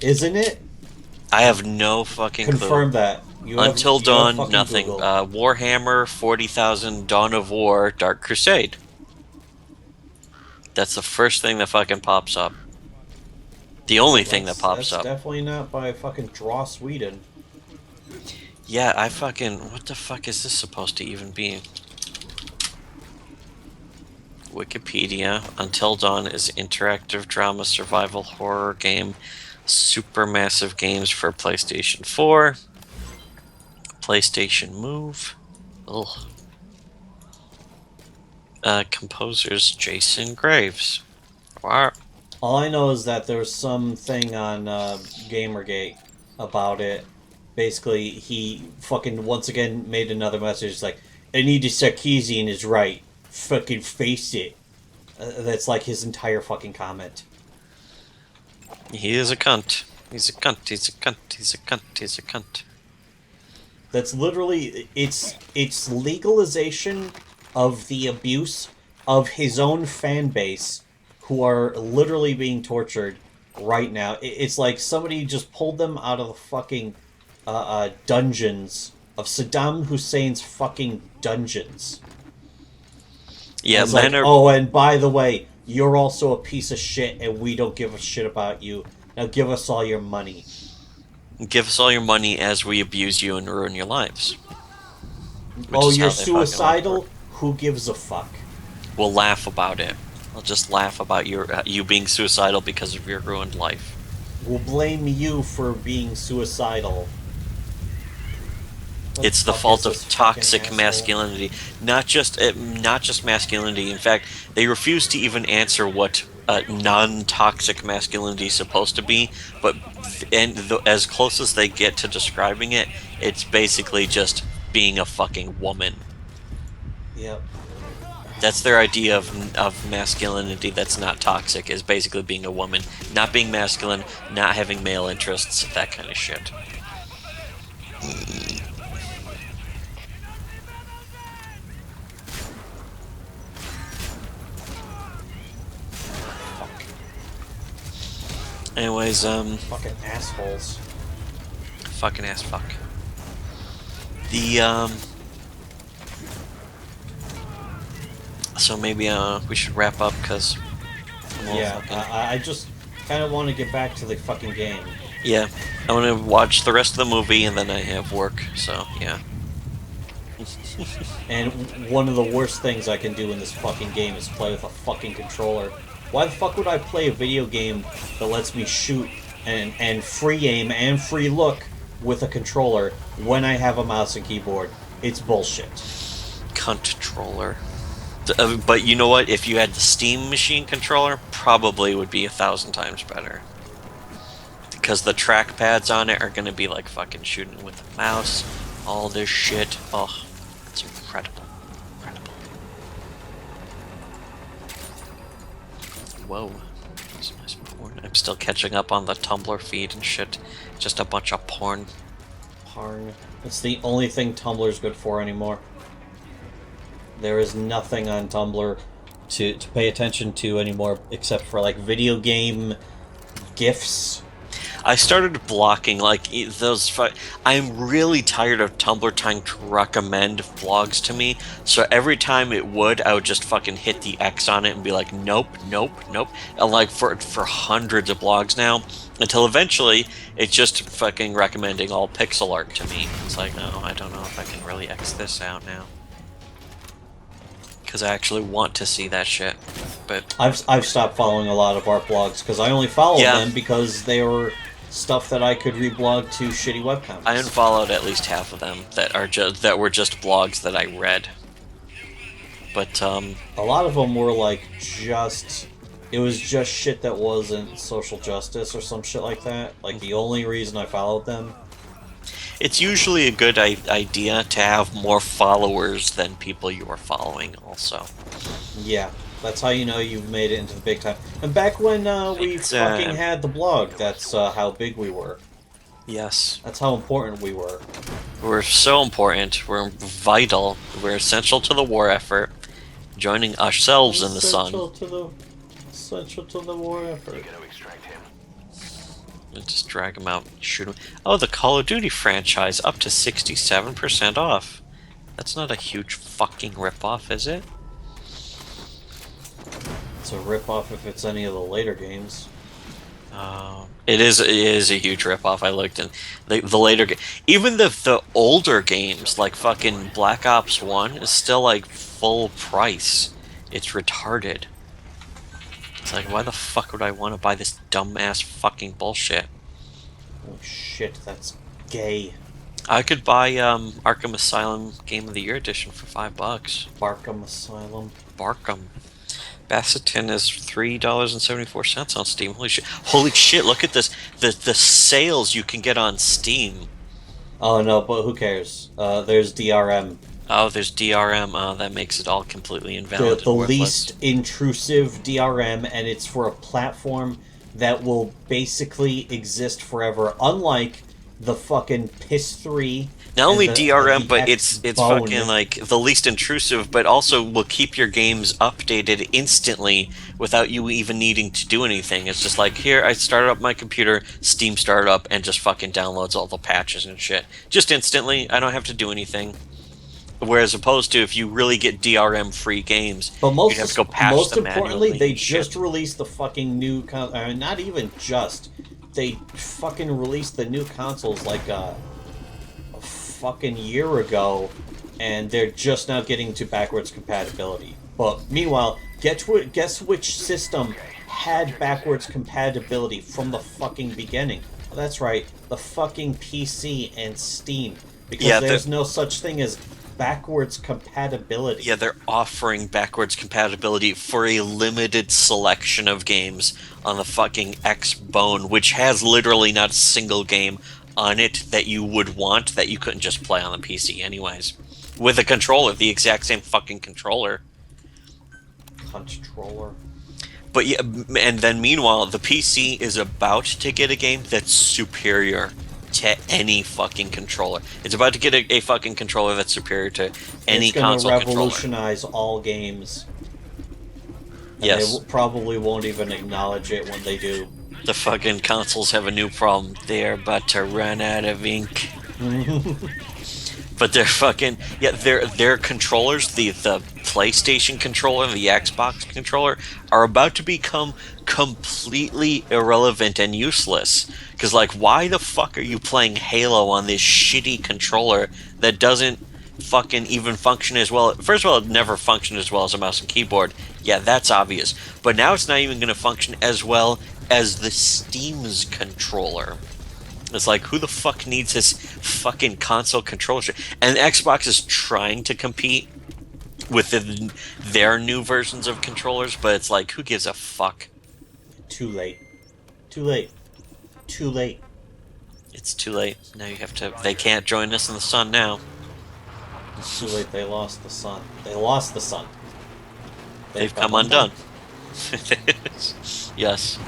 Isn't it? I have no fucking clue. Confirm that. Until Dawn, nothing. Google. Warhammer 40,000 Dawn of War Dark Crusade. That's the first thing that fucking pops up. The only thing that pops That's up. definitely not by fucking Dross Whedon. Yeah, I fucking... What the fuck is this supposed to even be? Wikipedia. Until Dawn is interactive drama survival horror game. Supermassive games for PlayStation 4. PlayStation Move. Ugh. Composers Jason Graves. Wow. All I know is that there was something on Gamergate about it. Basically, he fucking once again made another message like, Anita Sarkeesian is right. Fucking face it. That's like his entire fucking comment. He is a cunt. He's a cunt. He's a cunt. He's a cunt. He's a cunt. That's literally, it's legalization of the abuse of his own fan base, who are literally being tortured right now. It's like somebody just pulled them out of the fucking dungeons of Saddam Hussein's fucking dungeons. Yeah, it's like, oh, and by the way, you're also a piece of shit, and we don't give a shit about you. Now give us all your money. Give us all your money as we abuse you and ruin your lives. Oh, you're suicidal? Who gives a fuck? We'll laugh about it. We'll just laugh about you being suicidal because of your ruined life. We'll blame you for being suicidal. It's the fault of toxic masculinity, not just masculinity. In fact, they refuse to even answer what non-toxic masculinity is supposed to be. But as close as they get to describing it, it's basically just being a fucking woman. Yep. That's their idea of masculinity. That's not toxic. Is basically being a woman, not being masculine, not having male interests, that kind of shit. Anyways, fucking assholes. Fucking ass fuck. So maybe we should wrap up because. Yeah, I just kind of want to get back to the fucking game. Yeah, I want to watch the rest of the movie and then I have work. So yeah. And one of the worst things I can do in this fucking game is play with a fucking controller. Why the fuck would I play a video game that lets me shoot and free aim and free look with a controller when I have a mouse and keyboard? It's bullshit. Controller. But you know what? If you had the Steam Machine controller, probably would be 1,000 times better. Because the trackpads on it are going to be like fucking shooting with a mouse. All this shit. Oh, it's incredible. Whoa. Some nice porn. I'm still catching up on the Tumblr feed and shit. Just a bunch of porn. Porn. It's the only thing Tumblr's good for anymore. There is nothing on Tumblr to pay attention to anymore except for like video game GIFs. I started blocking like those. I'm really tired of Tumblr trying to recommend vlogs to me. So every time it would, I would just fucking hit the X on it and be like, nope, nope, nope. And like for hundreds of blogs now, until eventually it's just fucking recommending all pixel art to me. It's like, no, I don't know if I can really X this out now. Because I actually want to see that shit. But I've stopped following a lot of art blogs because I only follow them because they were stuff that I could reblog to shitty webcomics. I unfollowed at least half of them that were just blogs that I read. But a lot of them were like it was just shit that wasn't social justice or some shit like that. Like the only reason I followed them. It's usually a good idea to have more followers than people you are following also. Yeah, that's how you know you've made it into the big time. And back when we fucking had the blog, that's how big we were. Yes. That's how important we were. We're so important. We're vital. We're essential to the war effort. Joining ourselves in the sun. Essential to the war effort. Just drag him out and shoot him. Oh, the Call of Duty franchise up to 67% off. That's not a huge fucking ripoff, is it? It's a ripoff if it's any of the later games. It is a huge ripoff. I looked in the later even the older games like fucking Black Ops 1 is still like full price. It's retarded. It's like, why the fuck would I want to buy this dumbass fucking bullshit? Oh shit, that's gay. I could buy Arkham Asylum Game of the Year edition for $5. Arkham Asylum. Barkham. Bassetin is $3.74 on Steam. Holy shit! Holy shit! Look at this. The sales you can get on Steam. Oh no, but who cares? There's DRM. Oh, there's DRM. Oh, that makes it all completely invalid. The least intrusive DRM, and it's for a platform that will basically exist forever. Unlike the fucking Piss 3. Not only and DRM, the but it's X-Bone. fucking like the least intrusive, but also will keep your games updated instantly without you even needing to do anything. It's just like, here, I started up my computer, Steam started up, and just fucking downloads all the patches and shit. Just instantly, I don't have to do anything. Whereas opposed to if you really get DRM-free games, But you'd have to go patch most them importantly, manually they and shit. just released the fucking new not even just. They fucking released the new consoles like a fucking year ago, and they're just now getting to backwards compatibility. But meanwhile, guess which system had backwards compatibility from the fucking beginning? Well, that's right, the fucking PC and Steam. Because Yeah, there's no such thing as backwards compatibility. Yeah, they're offering backwards compatibility for a limited selection of games on the fucking X-Bone, which has literally not a single game on it that you would want that you couldn't just play on the PC anyways. With a controller, the exact same fucking controller. Controller. But yeah, and then meanwhile, the PC is about to get a game that's superior to any fucking controller. It's about to get a fucking controller that's superior to any it's gonna console controller. revolutionize all games. And Yes. they probably won't even acknowledge it when they do. The fucking consoles have a new problem. They're about to run out of ink. But they're fucking their controllers, the PlayStation controller, the Xbox controller, are about to become completely irrelevant and useless. Because like, why the fuck are you playing Halo on this shitty controller that doesn't fucking even function as well? First of all, it never functioned as well as a mouse and keyboard. Yeah, that's obvious. But now it's not even going to function as well as the Steam's controller. It's like, who the fuck needs this fucking console controller? And Xbox is trying to compete with their new versions of controllers, but it's like, who gives a fuck? Too late. Too late. Too late. It's too late. Now you have to. They can't join us in the sun now. It's too late. They lost the sun. They lost the sun. They've come undone. Yes,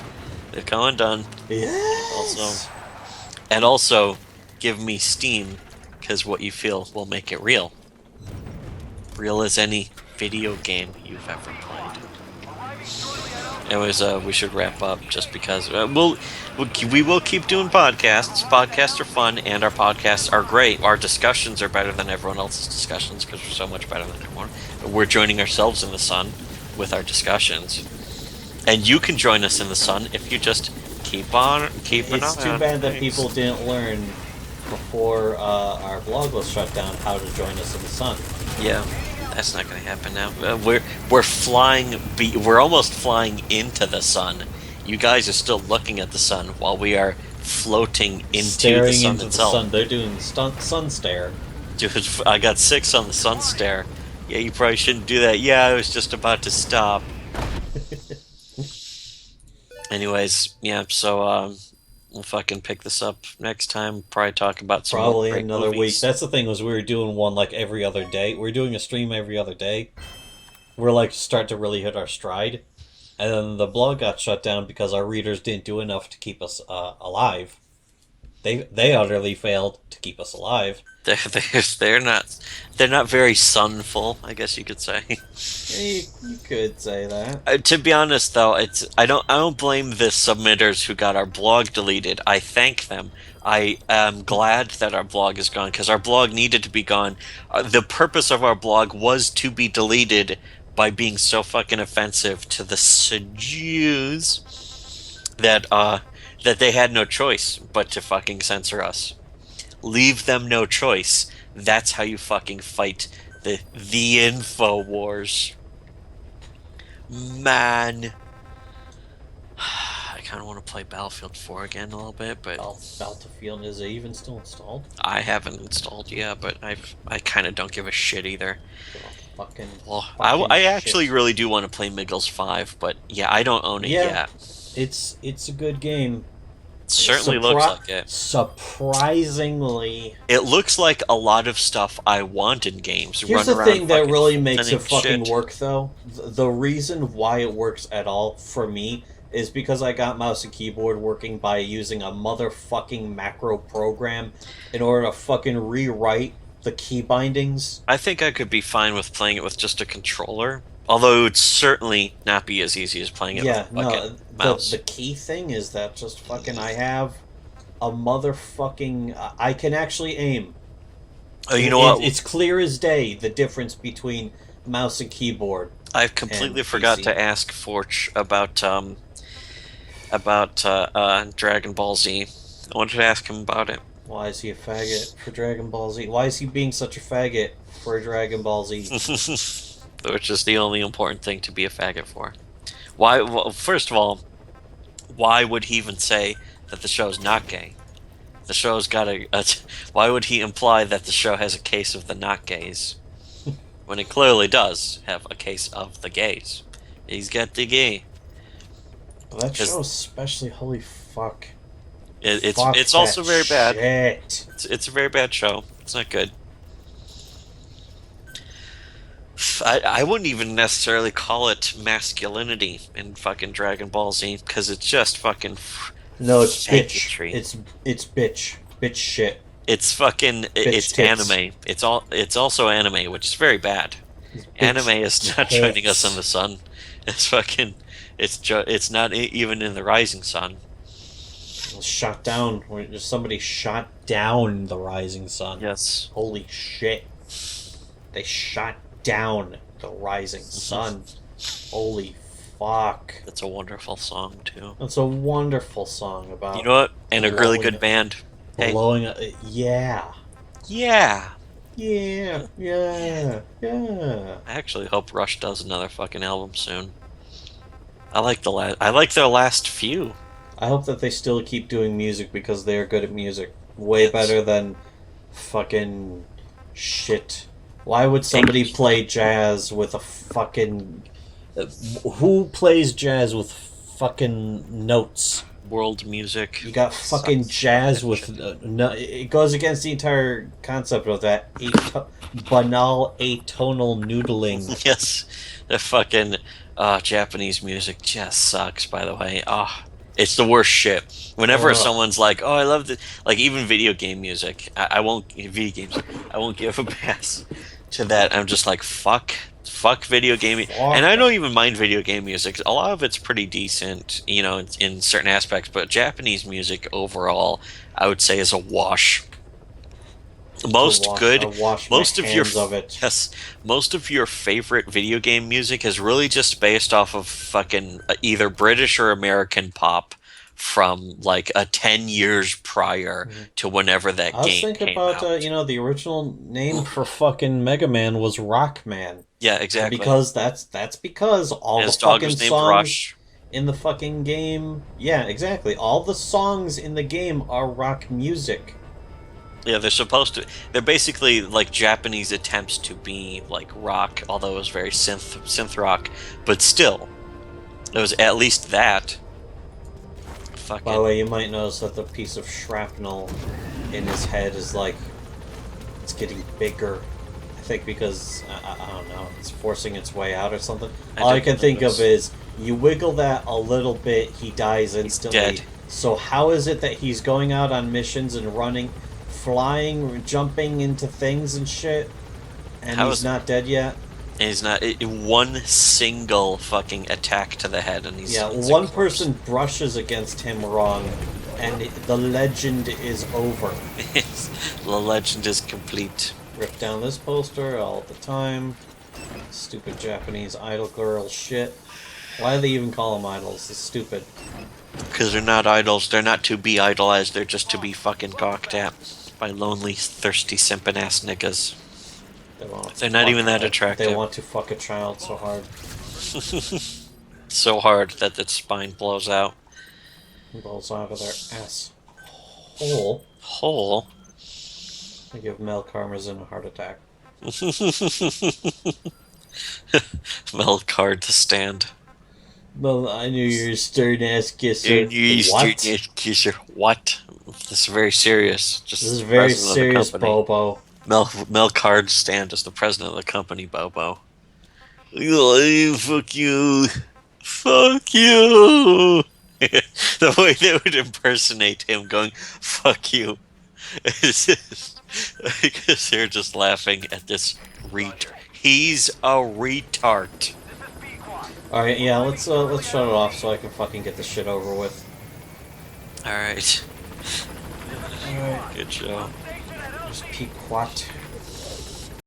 they've come undone. Yes. Also, give me Steam, because what you feel will make it real. Real as any video game you've ever played. Anyways, we should wrap up just because we will keep doing podcasts. Podcasts are fun, and our podcasts are great. Our discussions are better than everyone else's discussions because we're so much better than everyone. We're joining ourselves in the sun with our discussions, and you can join us in the sun if you just keep on keeping on. It's too bad that people didn't learn before our blog was shut down how to join us in the sun. Yeah, that's not going to happen now. We're flying. We're almost flying into the sun. You guys are still looking at the sun while we are floating into Staring the sun into itself. the sun. They're doing sun stare. Dude, I got 6 on the sun stare. Yeah, you probably shouldn't do that. Yeah, I was just about to stop. Anyways, yeah, so we'll fucking pick this up next time. Probably talk about some Probably great another movies. week. That's the thing, was we were doing one like every other day. We're doing a stream every other day. We're like start to really hit our stride. And then the blog got shut down because our readers didn't do enough to keep us alive. They utterly failed to keep us alive. They're not very sunful, I guess you could say. You could say that. To be honest, though, I don't blame the submitters who got our blog deleted. I thank them. I am glad that our blog is gone because our blog needed to be gone. The purpose of our blog was to be deleted by being so fucking offensive to the Jews that they had no choice but to fucking censor us. Leave them no choice. That's how you fucking fight the InfoWars. Man. I kind of want to play Battlefield 4 again a little bit, but Battlefield, is it even still installed? I haven't installed yet, but I kind of don't give a shit either. Fucking. I actually really do want to play Miggles 5, but yeah, I don't own it yet. It's a good game. It certainly looks like it. Surprisingly. It looks like a lot of stuff I want in games. Here's Run the around thing that really fucking makes it shit. fucking work, though. The reason why it works at all, for me, is because I got mouse and keyboard working by using a motherfucking macro program in order to fucking rewrite the key bindings. I think I could be fine with playing it with just a controller. Although it would certainly not be as easy as playing it with a fucking mouse. The key thing is that just fucking I have a motherfucking... I can actually aim. Oh, you know what? It's clear as day, the difference between mouse and keyboard. I completely and forgot PC. to ask Forge about Dragon Ball Z. I wanted to ask him about it. Why is he a faggot for Dragon Ball Z? Why is he being such a faggot for Dragon Ball Z? Which is the only important thing to be a faggot for. Why? Well, first of all, why would he even say that the show's not gay? The show's got a why would he imply that the show has a case of the not gays? When it clearly does have a case of the gays. He's got the gay. Well, that 'Cause- show especially, holy fuck. It's Fuck also that very bad. shit. It's a very bad show. It's not good. I wouldn't even necessarily call it masculinity in fucking Dragon Ball Z because it's just fucking. No, it's bitch. Faggotry. It's bitch. Bitch shit. It's fucking. It's tits. anime. It's also anime, which is very bad. It's Anime bitch is not joining us tits. in the sun. It's fucking. It's not even in the rising sun. Shot down. Somebody shot down the rising sun. Yes. Holy shit. They shot down the rising sun. Holy fuck. That's a wonderful song too. That's a wonderful song about You know what? And a really blowing good up. band. Hey. blowing up. Yeah. Yeah. Yeah. Yeah. Yeah. I actually hope Rush does another fucking album soon. I like their last few. I hope that they still keep doing music because they are good at music. Way Yes. better than fucking shit. Why would somebody play jazz with a fucking... Who plays jazz with fucking notes? World music. You got fucking Sucks. jazz with... no, it goes against the entire concept of that banal atonal noodling. Yes, the fucking Japanese music just sucks. By the way, it's the worst shit. Whenever Ugh. someone's like, "Oh, I love the," like even video game music, I won't video games. I won't give a pass to that. I'm just like, fuck video gaming, and I don't even mind video game music. A lot of it's pretty decent, you know, in certain aspects. But Japanese music overall, I would say, is a wash. Most good. Most of your of it. yes, most of your favorite video game music is really just based off of fucking either British or American pop from like 10 years prior to whenever that I was game thinking came about, out. the original name for fucking Mega Man was Rockman. Yeah, exactly. Because that's because all His the dog fucking was named songs Rush. in the fucking game. Yeah, exactly. All the songs in the game are rock music. Yeah, they're supposed to. They're basically like Japanese attempts to be like rock, although it was very synth rock. But still, it was at least that. Fucking. By the way, you might notice that the piece of shrapnel in his head is like it's getting bigger. I think because I don't know, it's forcing its way out or something. All I can think of is you wiggle that a little bit, he dies instantly. dead. So how is it that he's going out on missions and running, flying, jumping into things and shit, and How he's is- not dead yet? And he's not one single fucking attack to the head, and he's Yeah, he's a one corpse. person brushes against him wrong, and the legend is over. The legend is complete. Rip down this poster all the time. Stupid Japanese idol girl shit. Why do they even call them idols? It's stupid. Because they're not idols. They're not to be idolized. They're just to be fucking gawked at by lonely, thirsty, simping ass niggas. They're not even that attractive. They want to fuck a child so hard. So hard that its spine blows out. Balls out of their ass hole. Hole. I give Mel Karmazin a heart attack. Mel card to stand. Well, I knew you were a stern ass kisser. What? Kisser. What? This is very serious. Just This is the very president of the serious, company. Bobo. Mel Card stand as the president of the company, Bobo. Oh, fuck you. Fuck you. The way they would impersonate him going, fuck you. Is just, because they're just laughing at this He's a retard. Alright, yeah, let's shut it off so I can fucking get this shit over with. Alright. Alright, Good show. just Pequot.